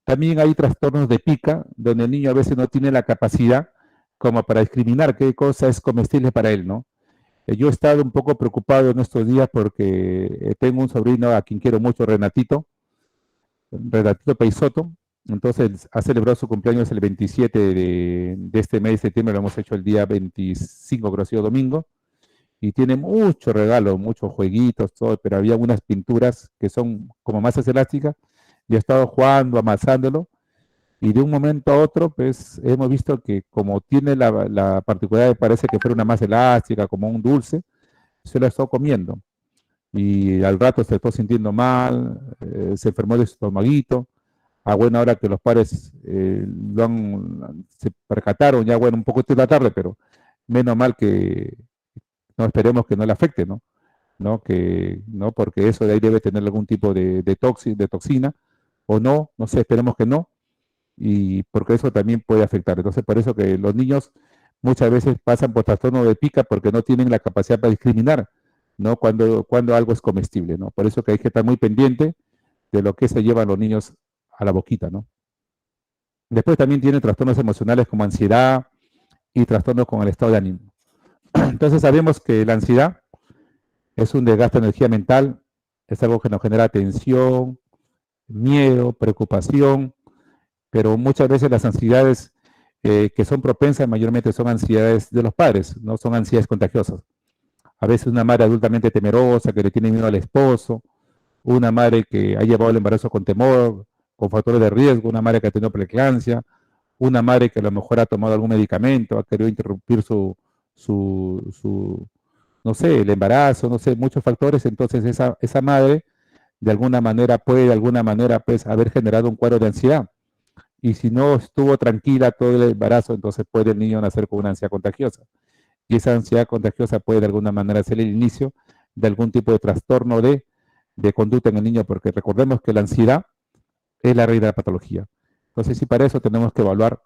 También hay trastornos de pica, donde el niño a veces no tiene la capacidad como para discriminar qué cosa es comestible para él, ¿no? Yo he estado un poco preocupado en estos días porque tengo un sobrino a quien quiero mucho, Renatito Peisoto. Entonces ha celebrado su cumpleaños el 27 de este mes de septiembre, lo hemos hecho el día 25, creo que ha sido domingo, y tiene mucho regalo, muchos jueguitos, todo, pero había unas pinturas que son como masas elásticas, y he estado jugando, amasándolo, y de un momento a otro, pues hemos visto que como tiene la particularidad, parece que fuera una masa elástica, como un dulce, se lo ha estado comiendo, y al rato se está sintiendo mal, se enfermó de su estomaguito. A buena hora que los padres se percataron, ya bueno, un poco de la tarde, pero menos mal que no esperemos que no le afecte, ¿no? ¿No? Porque eso de ahí debe tener algún tipo de toxina, o no sé, esperemos que no, y porque eso también puede afectar. Entonces, por eso que los niños muchas veces pasan por trastorno de pica porque no tienen la capacidad para discriminar, ¿no? Cuando algo es comestible, ¿no? Por eso que hay que estar muy pendiente de lo que se llevan los niños a la boquita, ¿no? Después también tiene trastornos emocionales como ansiedad y trastornos con el estado de ánimo. Entonces sabemos que la ansiedad es un desgaste de energía mental, es algo que nos genera tensión, miedo, preocupación, pero muchas veces las ansiedades que son propensas mayormente son ansiedades de los padres, no son ansiedades contagiosas. A veces una madre adultamente temerosa que le tiene miedo al esposo, una madre que ha llevado el embarazo con temor, con factores de riesgo, una madre que ha tenido preeclampsia, una madre que a lo mejor ha tomado algún medicamento, ha querido interrumpir no sé, el embarazo, no sé, muchos factores. Entonces esa madre de alguna manera puede, pues, haber generado un cuadro de ansiedad. y si no estuvo tranquila todo el embarazo, entonces puede el niño nacer con una ansiedad contagiosa. Y esa ansiedad contagiosa puede de alguna manera ser el inicio de algún tipo de trastorno de conducta en el niño, porque recordemos que la ansiedad es la raíz de la patología. Entonces, sí, para eso tenemos que evaluar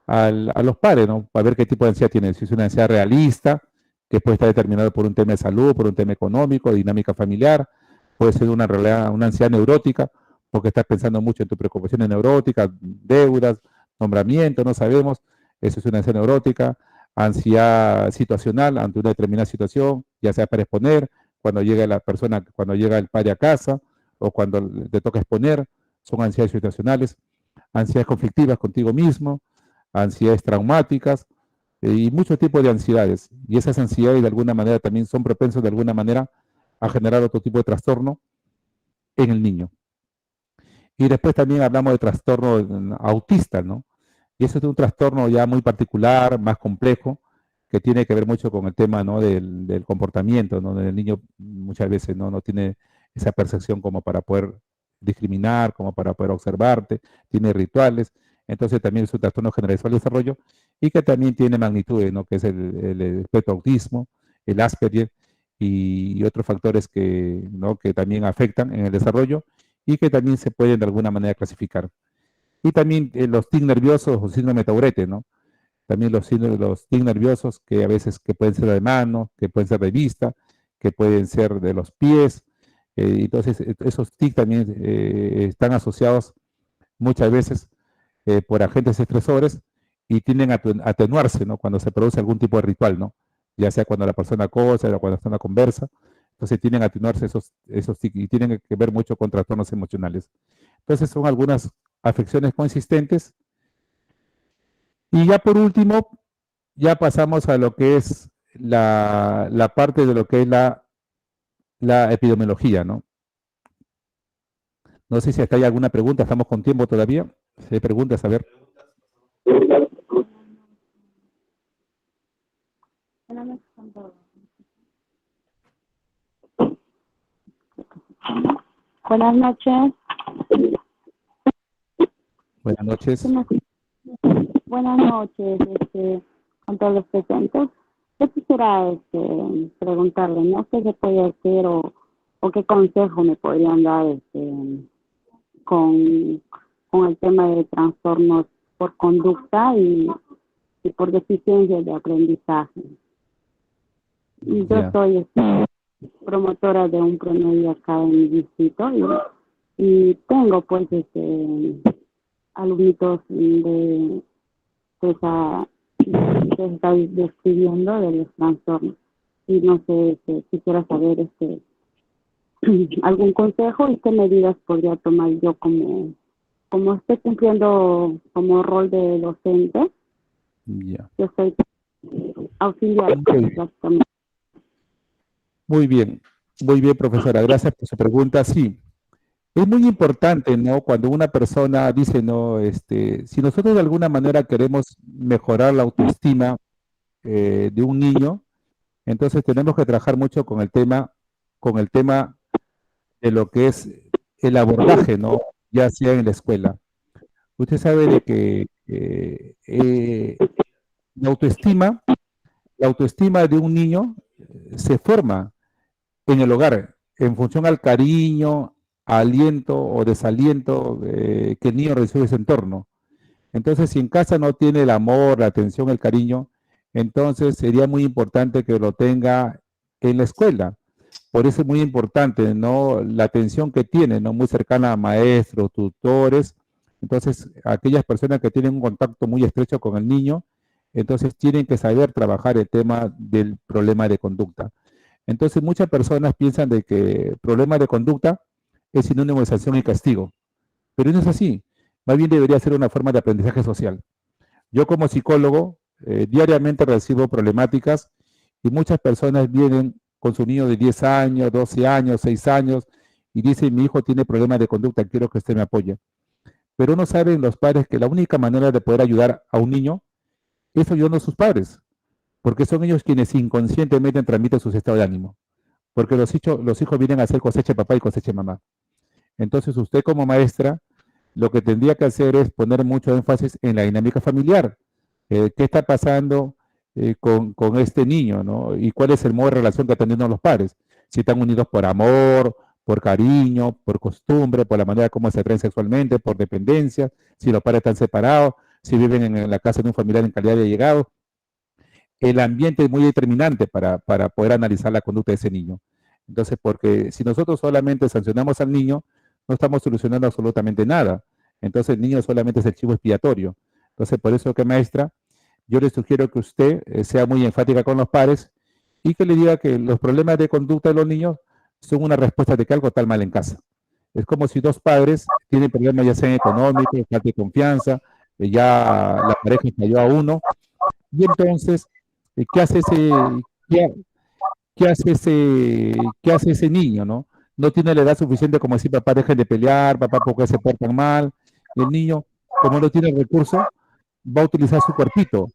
a los padres, ¿no? Para ver qué tipo de ansiedad tienen. Si es una ansiedad realista, que puede estar determinado por un tema de salud, por un tema económico, dinámica familiar, puede ser una ansiedad neurótica, porque estás pensando mucho en tus preocupaciones neuróticas, deudas, nombramiento, no sabemos, eso es una ansiedad neurótica, ansiedad situacional ante una determinada situación, ya sea para exponer, cuando llega la persona, cuando llega el padre a casa, o cuando te toca exponer, son ansiedades situacionales, ansiedades conflictivas contigo mismo, ansiedades traumáticas, y muchos tipos de ansiedades. Y esas ansiedades de alguna manera también son propensos de alguna manera a generar otro tipo de trastorno en el niño. Y después también hablamos de trastorno autista, ¿no? Y eso es un trastorno ya muy particular, más complejo, que tiene que ver mucho con el tema, ¿no? del comportamiento, ¿no? El niño muchas veces no tiene esa percepción como para poder discriminar, como para poder observarte, tiene rituales, entonces también es un trastorno generalizado del desarrollo y que también tiene magnitudes, ¿no? Que es el espectro autismo, el Asperger y otros factores ¿no? que también afectan en el desarrollo y que también se pueden de alguna manera clasificar. Y también los tics nerviosos o síndrome de Tourette, ¿no? También los tics nerviosos que a veces que pueden ser de mano, que pueden ser de vista, que pueden ser de los pies. Entonces, esos tics también están asociados muchas veces por agentes estresores y tienden a atenuarse, ¿no? Cuando se produce algún tipo de ritual, ¿no? Ya sea cuando la persona cosa o cuando la persona conversa. Entonces tienden a atenuarse esos tics y tienen que ver mucho con trastornos emocionales. Entonces son algunas afecciones consistentes. Y ya por último, ya pasamos a lo que es la parte de lo que es la epidemiología, ¿no? No sé si hasta hay alguna pregunta, estamos con tiempo todavía. Si hay preguntas, a ver. Buenas noches. Buenas noches. Buenas noches, con todos los presentes. Yo quisiera preguntarle, ¿no? ¿Qué se puede hacer o qué consejo me podrían dar con el tema de trastornos por conducta y por deficiencias de aprendizaje? Y yo soy promotora de un promedio acá en mi distrito y tengo pues alumnitos de esa que se está describiendo de los trastornos y no sé, quisiera saber algún consejo y qué medidas podría tomar yo como estoy cumpliendo como rol de docente. Yo soy auxiliar básicamente. Muy bien, profesora, gracias por su pregunta. Sí, es muy importante, ¿no? Cuando una persona dice, no, si nosotros de alguna manera queremos mejorar la autoestima de un niño, entonces tenemos que trabajar mucho con el tema de lo que es el abordaje, ¿no? Ya sea en la escuela. Usted sabe de que la autoestima de un niño se forma en el hogar, en función al cariño, aliento o desaliento que el niño recibe de su entorno. Entonces, si en casa no tiene el amor, la atención, el cariño, entonces sería muy importante que lo tenga en la escuela. Por eso es muy importante, ¿no? La atención que tiene, ¿no? Muy cercana a maestros, tutores. Entonces, aquellas personas que tienen un contacto muy estrecho con el niño, entonces tienen que saber trabajar el tema del problema de conducta. Entonces, muchas personas piensan de que problema de conducta es sinónimo de sanción y castigo, pero no es así. Más bien debería ser una forma de aprendizaje social. Yo como psicólogo diariamente recibo problemáticas y muchas personas vienen con su niño de 10 años, 12 años, 6 años y dicen, mi hijo tiene problemas de conducta, quiero que usted me apoye. Pero no saben los padres que la única manera de poder ayudar a un niño es ayudando a sus padres, porque son ellos quienes inconscientemente transmiten sus estados de ánimo, porque los hijos vienen a hacer cosecha de papá y cosecha de mamá. Entonces usted como maestra lo que tendría que hacer es poner mucho énfasis en la dinámica familiar. ¿Qué está pasando con este niño, ¿no? Y cuál es el modo de relación que están teniendo los padres. Si están unidos por amor, por cariño, por costumbre, por la manera como se atraen sexualmente, por dependencia, si los padres están separados, si viven en la casa de un familiar en calidad de llegado. El ambiente es muy determinante para poder analizar la conducta de ese niño. Entonces, porque si nosotros solamente sancionamos al niño, no estamos solucionando absolutamente nada. Entonces, el niño solamente es el chivo expiatorio. Entonces, por eso que maestra, yo le sugiero que usted sea muy enfática con los padres y que le diga que los problemas de conducta de los niños son una respuesta de que algo está mal en casa. Es como si dos padres tienen problemas ya sean económicos, falta de confianza, ya la pareja cayó a uno, y entonces, ¿qué hace qué, qué hace ese niño, no? No tiene la edad suficiente como decir, papá, dejen de pelear, papá, ¿por qué se portan mal? El niño, como no tiene recursos, va a utilizar su cuerpito,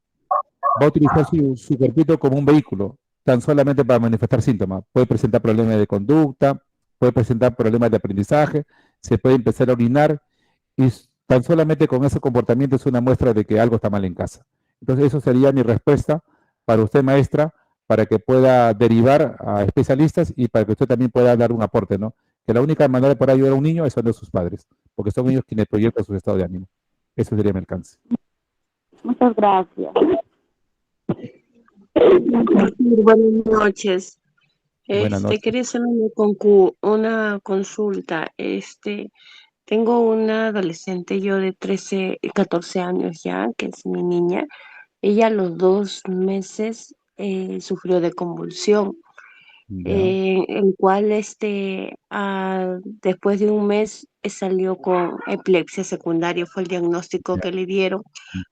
va a utilizar su cuerpito como un vehículo, tan solamente para manifestar síntomas. Puede presentar problemas de conducta, puede presentar problemas de aprendizaje, se puede empezar a orinar, y tan solamente con ese comportamiento es una muestra de que algo está mal en casa. Entonces, eso sería mi respuesta para usted, maestra, para que pueda derivar a especialistas y para que usted también pueda dar un aporte, ¿no? Que la única manera de poder ayudar a un niño es de sus padres, porque son ellos quienes proyectan su estado de ánimo. Eso sería mi alcance. Muchas gracias. Buenas noches. Buenas noches. Quería hacer una consulta. Tengo una adolescente, yo de 13, 14 años ya, que es mi niña. Ella a los 2 meses sufrió de convulsión, el cual después de un mes salió con epilepsia secundaria, fue el diagnóstico que le dieron,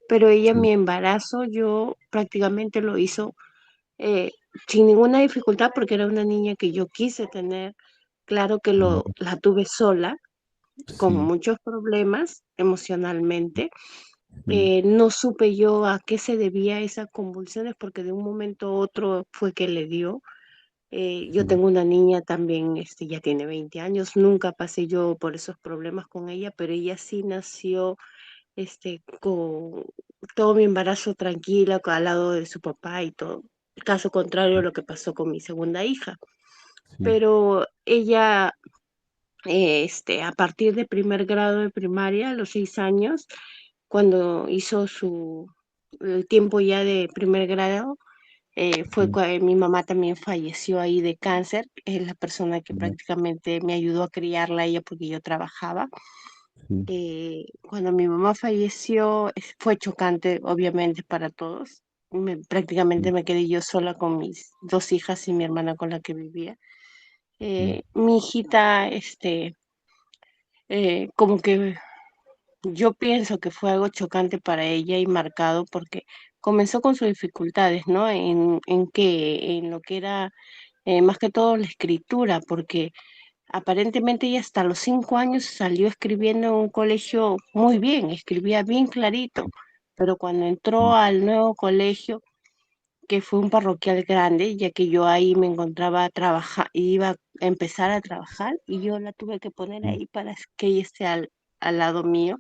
pero ella mi embarazo yo prácticamente lo hizo sin ninguna dificultad porque era una niña que yo quise tener. Claro que la tuve sola, con muchos problemas emocionalmente. No supe yo a qué se debía esas convulsiones porque de un momento a otro fue que le dio. Yo tengo una niña también, ya tiene 20 años, nunca pasé yo por esos problemas con ella, pero ella sí nació con todo mi embarazo tranquila, al lado de su papá y todo. Caso contrario a lo que pasó con mi segunda hija. Pero ella, a partir de primer grado de primaria, a los 6 años, cuando hizo el tiempo ya de primer grado, fue cuando mi mamá también falleció ahí de cáncer. Es la persona que prácticamente me ayudó a criarla a ella porque yo trabajaba. Cuando mi mamá falleció, fue chocante, obviamente, para todos. Prácticamente me quedé yo sola con mis 2 hijas y mi hermana con la que vivía. Mi hijita, como que yo pienso que fue algo chocante para ella y marcado porque comenzó con sus dificultades, ¿no? En lo que era más que todo la escritura, porque aparentemente ella hasta los 5 años salió escribiendo en un colegio muy bien, escribía bien clarito, pero cuando entró al nuevo colegio, que fue un parroquial grande, ya que yo ahí me encontraba a trabajar, iba a empezar a trabajar y yo la tuve que poner ahí para que ella esté al lado mío.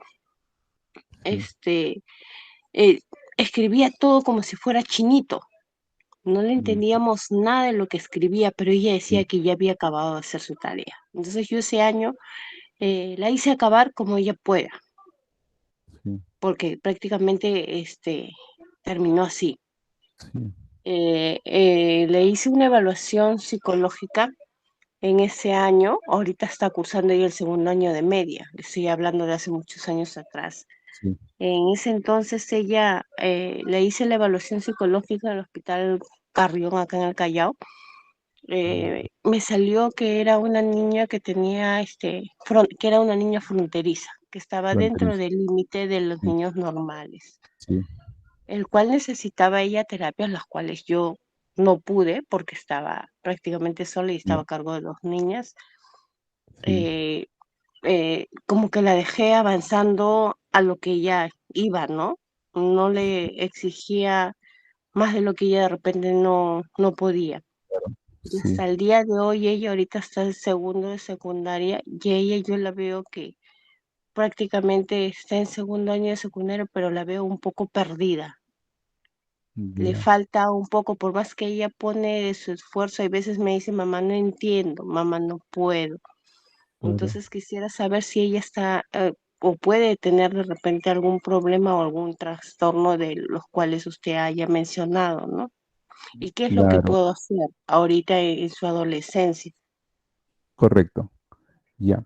Escribía todo como si fuera chinito. No le entendíamos nada de lo que escribía, pero ella decía que ya había acabado de hacer su tarea. Entonces yo ese año la hice acabar como ella pueda, porque prácticamente terminó así. Le hice una evaluación psicológica en ese año. Ahorita está cursando ella el segundo año de media. Estoy hablando de hace muchos años atrás. En ese entonces ella le hice la evaluación psicológica en el Hospital Carrión acá en el Callao. Me salió que era una niña que tenía que era una niña fronteriza, que estaba dentro del límite de los niños normales, el cual necesitaba ella terapias, las cuales yo no pude porque estaba prácticamente sola y estaba a cargo de 2 niñas. Como que la dejé avanzando a lo que ella iba, ¿no? No le exigía más de lo que ella de repente no podía. Y hasta el día de hoy ella ahorita está en segundo de secundaria y ella yo la veo que prácticamente está en segundo año de secundaria, pero la veo un poco perdida. Le Ya, falta un poco, por más que ella pone de su esfuerzo, hay veces me dice, mamá, no entiendo, mamá, no puedo. claro. Entonces quisiera saber si ella está o puede tener de repente algún problema o algún trastorno de los cuales usted haya mencionado, ¿no? ¿Y qué es lo que Claro, puedo hacer ahorita en su adolescencia? correcto. Ya.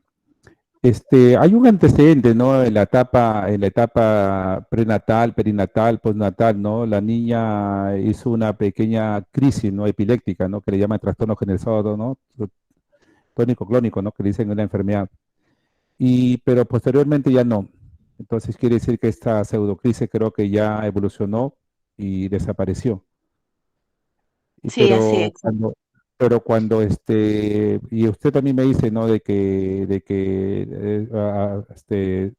Hay un antecedente, ¿no? En la etapa prenatal, perinatal, postnatal, ¿no? La niña hizo una pequeña crisis, ¿no? Epiléptica, ¿no? Que le llaman trastorno generalizado, ¿no? Tónico clónico, ¿no? Que le dicen una enfermedad. Pero posteriormente ya no. Entonces quiere decir que esta pseudocrisis creo que ya evolucionó y desapareció. Y Sí, así es. pero cuando y usted también me dice, ¿no?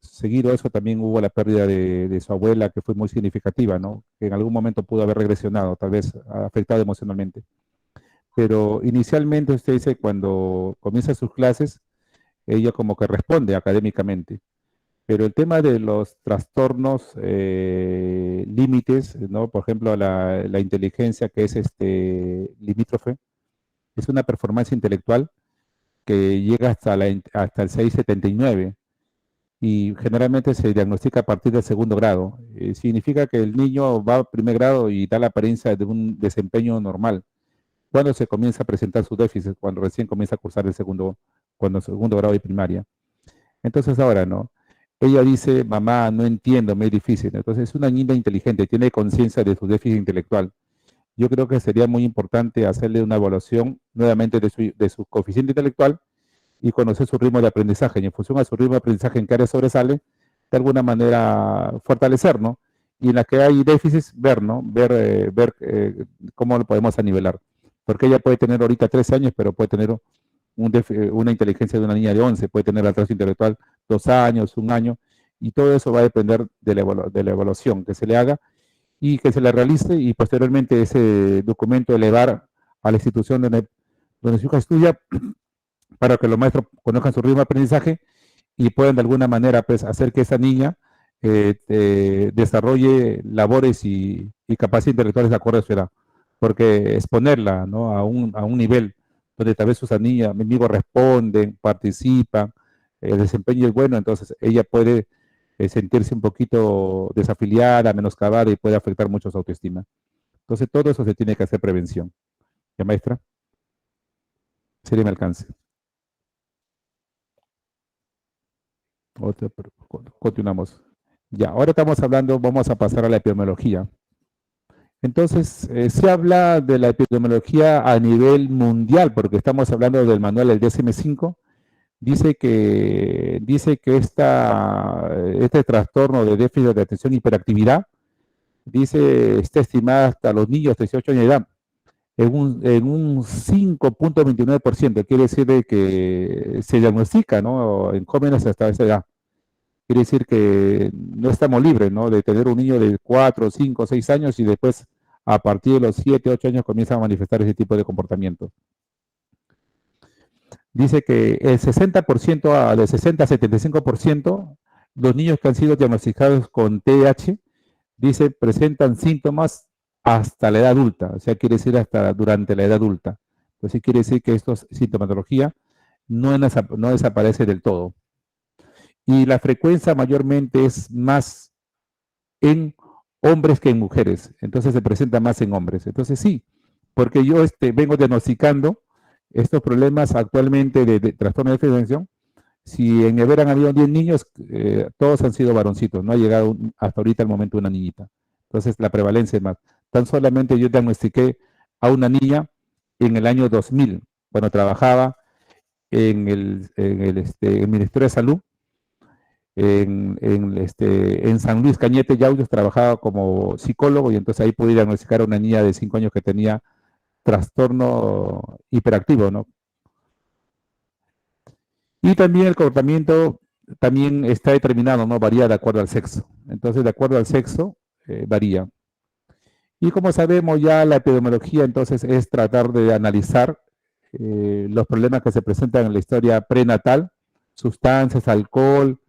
Seguido a eso también hubo la pérdida de su abuela, que fue muy significativa, ¿no? Que en algún momento pudo haber regresionado, tal vez afectado emocionalmente. Pero inicialmente usted dice, cuando comienza sus clases, ella como que responde académicamente. Pero el tema de los trastornos límites, ¿no? Por ejemplo, la inteligencia que es limítrofe, es una performance intelectual que llega hasta el 6,79 y generalmente se diagnostica a partir del segundo grado. Significa que el niño va a primer grado y da la apariencia de un desempeño normal. Cuando se comienza a presentar su déficit, cuando recién comienza a cursar cuando segundo grado de primaria. Entonces ahora, ¿no? Ella dice, mamá, no entiendo, me es difícil. Entonces es una niña inteligente, tiene conciencia de su déficit intelectual. Yo creo que sería muy importante hacerle una evaluación nuevamente de su coeficiente intelectual y conocer su ritmo de aprendizaje. Y en función a su ritmo de aprendizaje, en qué área sobresale, de alguna manera fortalecer, ¿no? Y en la que hay déficits, ver, ¿no? Ver cómo lo podemos anivelar. Porque ella puede tener ahorita 13 años, pero puede tener una inteligencia de una niña de 11, puede tener atraso intelectual 2 años, 1 año, y todo eso va a depender de la evaluación que se le haga y que se la realice y posteriormente ese documento elevar a la institución donde su hija estudia para que los maestros conozcan su ritmo de aprendizaje y puedan de alguna manera pues, hacer que esa niña desarrolle labores y capacidades intelectuales de acuerdo a su edad. Porque exponerla, ¿no? a un nivel donde tal vez sus amigos responden, participan, el desempeño es bueno, entonces ella puede sentirse un poquito desafiliada, menoscabada y puede afectar mucho su autoestima. Entonces todo eso se tiene que hacer prevención. ¿Ya, maestra? Sería mi alcance. Continuamos. Ya, ahora estamos hablando, vamos a pasar a la epidemiología. Entonces, se habla de la epidemiología a nivel mundial, porque estamos hablando del manual del DSM-5. Dice que este trastorno de déficit de atención y hiperactividad, está estimada hasta los niños de 18 años de edad, en un 5,29%. Quiere decir de que se diagnostica, ¿no? En jóvenes hasta esa edad. Quiere decir que no estamos libres, ¿no? De tener un niño de 4, 5, 6 años y después a partir de los 7, 8 años comienzan a manifestar ese tipo de comportamiento. Dice que el 60%, de 60 a 75%, los niños que han sido diagnosticados con TDAH, dice, presentan síntomas hasta la edad adulta, o sea, quiere decir hasta durante la edad adulta. Entonces quiere decir que esta sintomatología no desaparece del todo. Y la frecuencia mayormente es más en hombres que en mujeres, entonces se presenta más en hombres. Entonces sí, porque yo vengo diagnosticando estos problemas actualmente de trastorno de déficit de atención. Si en mi haber han habido 10 niños, todos han sido varoncitos, no ha llegado hasta ahorita el momento una niñita. Entonces la prevalencia es más. Tan solamente yo diagnostiqué a una niña en el año 2000, cuando trabajaba en el Ministerio de Salud, en San Luis Cañete, Yauyos, trabajaba como psicólogo y entonces ahí pude diagnosticar a una niña de 5 años que tenía trastorno hiperactivo, ¿no? Y también el comportamiento también está determinado, ¿no? Varía de acuerdo al sexo. Entonces, de acuerdo al sexo, varía. Y como sabemos ya la epidemiología entonces es tratar de analizar los problemas que se presentan en la historia prenatal, sustancias, alcohol,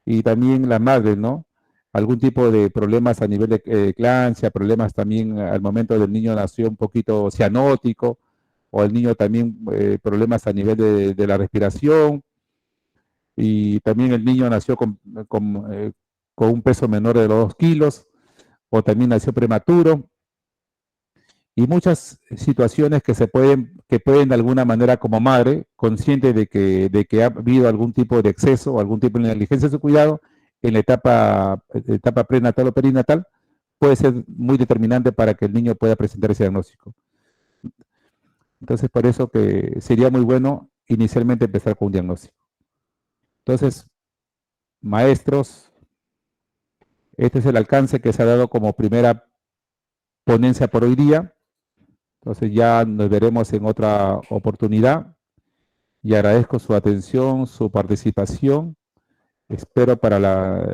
y también la madre, ¿no? Algún tipo de problemas a nivel de eclampsia, problemas también al momento del niño nació un poquito cianótico, o el niño también problemas a nivel de la respiración, y también el niño nació con un peso menor de los 2 kilos, o también nació prematuro, y muchas situaciones que pueden de alguna manera como madre, consciente de que ha habido algún tipo de exceso o algún tipo de negligencia de su cuidado en la etapa prenatal o perinatal, puede ser muy determinante para que el niño pueda presentar ese diagnóstico. Entonces, por eso que sería muy bueno inicialmente empezar con un diagnóstico. Entonces, maestros, este es el alcance que se ha dado como primera ponencia por hoy día. Entonces ya nos veremos en otra oportunidad y agradezco su atención, su participación. Espero para la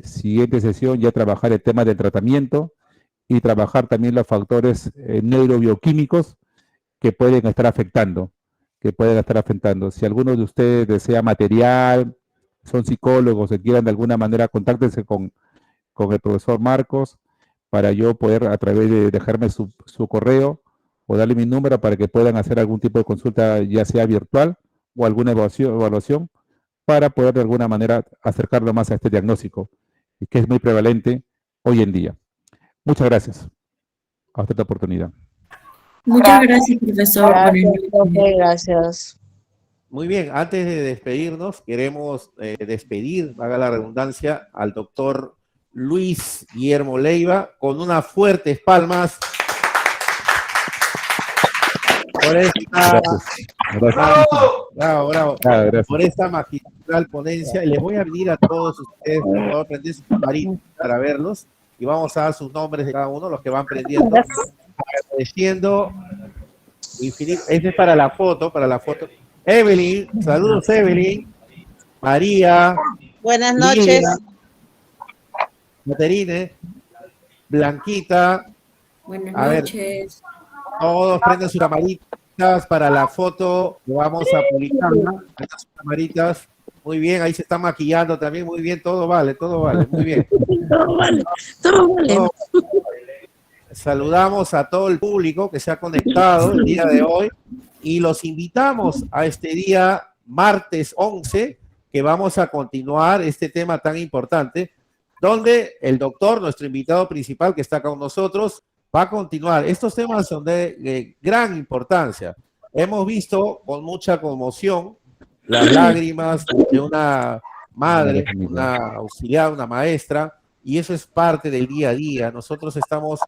siguiente sesión ya trabajar el tema del tratamiento y trabajar también los factores neurobioquímicos que pueden estar afectando, Si alguno de ustedes desea material, son psicólogos, o quieran de alguna manera, contáctense con el profesor Marcos para yo poder a través de dejarme su correo o darle mi número para que puedan hacer algún tipo de consulta, ya sea virtual o alguna evaluación para poder de alguna manera acercarlo más a este diagnóstico, y que es muy prevalente hoy en día. Muchas gracias. Hasta esta oportunidad. Muchas gracias, profesor. Gracias. Muy bien, antes de despedirnos, queremos despedir, haga la redundancia, al doctor Luis Guillermo Leiva con unas fuertes palmas por esta, bravo, por esta magistral ponencia. Y les voy a pedir a todos ustedes, por favor, prender sus camaritas para verlos, y vamos a dar sus nombres de cada uno, los que van prendiendo, agradeciendo infinito. Este es para la foto, Evelyn, saludos Evelyn, María, buenas noches, Caterine, Blanquita, buenas noches. Todos prenden sus camaritas para la foto que vamos a publicar. Sus camaritas. Muy bien, ahí se está maquillando también. Muy bien, todo vale, muy bien. todo vale. Saludamos a todo el público que se ha conectado el día de hoy y los invitamos a este día, martes 11, que vamos a continuar este tema tan importante, donde el doctor, nuestro invitado principal que está acá con nosotros, va a continuar. Estos temas son de gran importancia. Hemos visto con mucha conmoción las lágrimas de una madre, una auxiliar, una maestra, y eso es parte del día a día. Nosotros estamos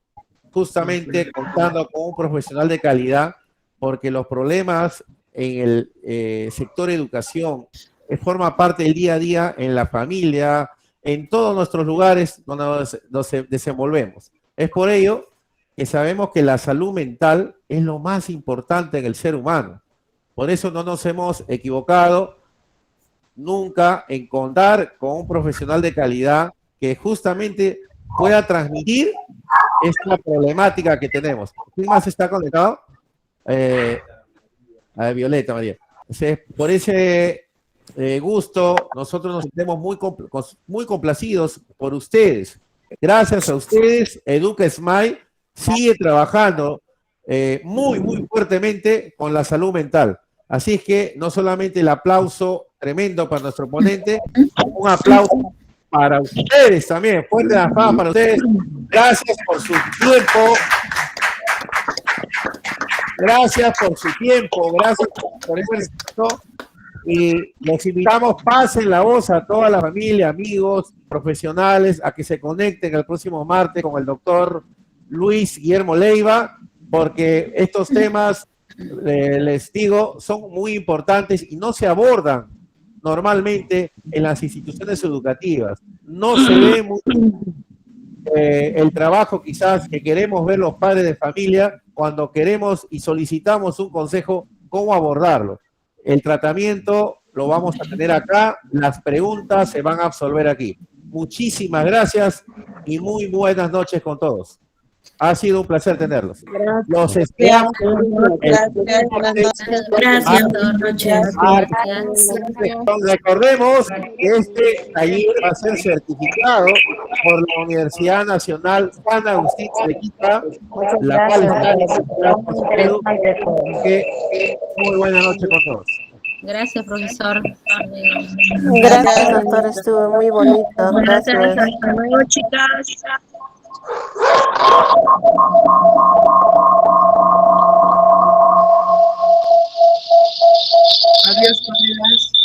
justamente contando con un profesional de calidad, porque los problemas en el sector educación forma parte del día a día en la familia, en todos nuestros lugares donde nos desenvolvemos. Es por ello que sabemos que la salud mental es lo más importante en el ser humano. Por eso no nos hemos equivocado nunca en contar con un profesional de calidad que justamente pueda transmitir esta problemática que tenemos. ¿Quién más está conectado? A ver, Violeta, María. Por ese gusto, nosotros nos sentimos muy complacidos por ustedes. Gracias a ustedes, Educa Smile sigue trabajando muy fuertemente con la salud mental. Así es que no solamente el aplauso tremendo para nuestro ponente, un aplauso para ustedes también, fuerte la fama para ustedes. Gracias por su tiempo. Gracias por su tiempo, gracias por ese esfuerzo. Y los invitamos, pasen la voz a toda la familia, amigos, profesionales, a que se conecten el próximo martes con el doctor Luis Guillermo Leiva, porque estos temas, les digo, son muy importantes y no se abordan normalmente en las instituciones educativas. No se ve mucho el trabajo quizás que queremos ver los padres de familia cuando queremos y solicitamos un consejo, cómo abordarlo. El tratamiento lo vamos a tener acá, las preguntas se van a absolver aquí. Muchísimas gracias y muy buenas noches con todos. Ha sido un placer tenerlos. Gracias. Los esperamos. Gracias. Buenas noches. Gracias, buenas noches. Recordemos que este taller va a ser certificado por la Universidad Nacional San Agustín de Arequipa, la cual muy buena noche con todos. Gracias, profesor. Gracias, doctor, estuvo muy bonito. Gracias. Hasta luego, chicas. Adiós, colegas.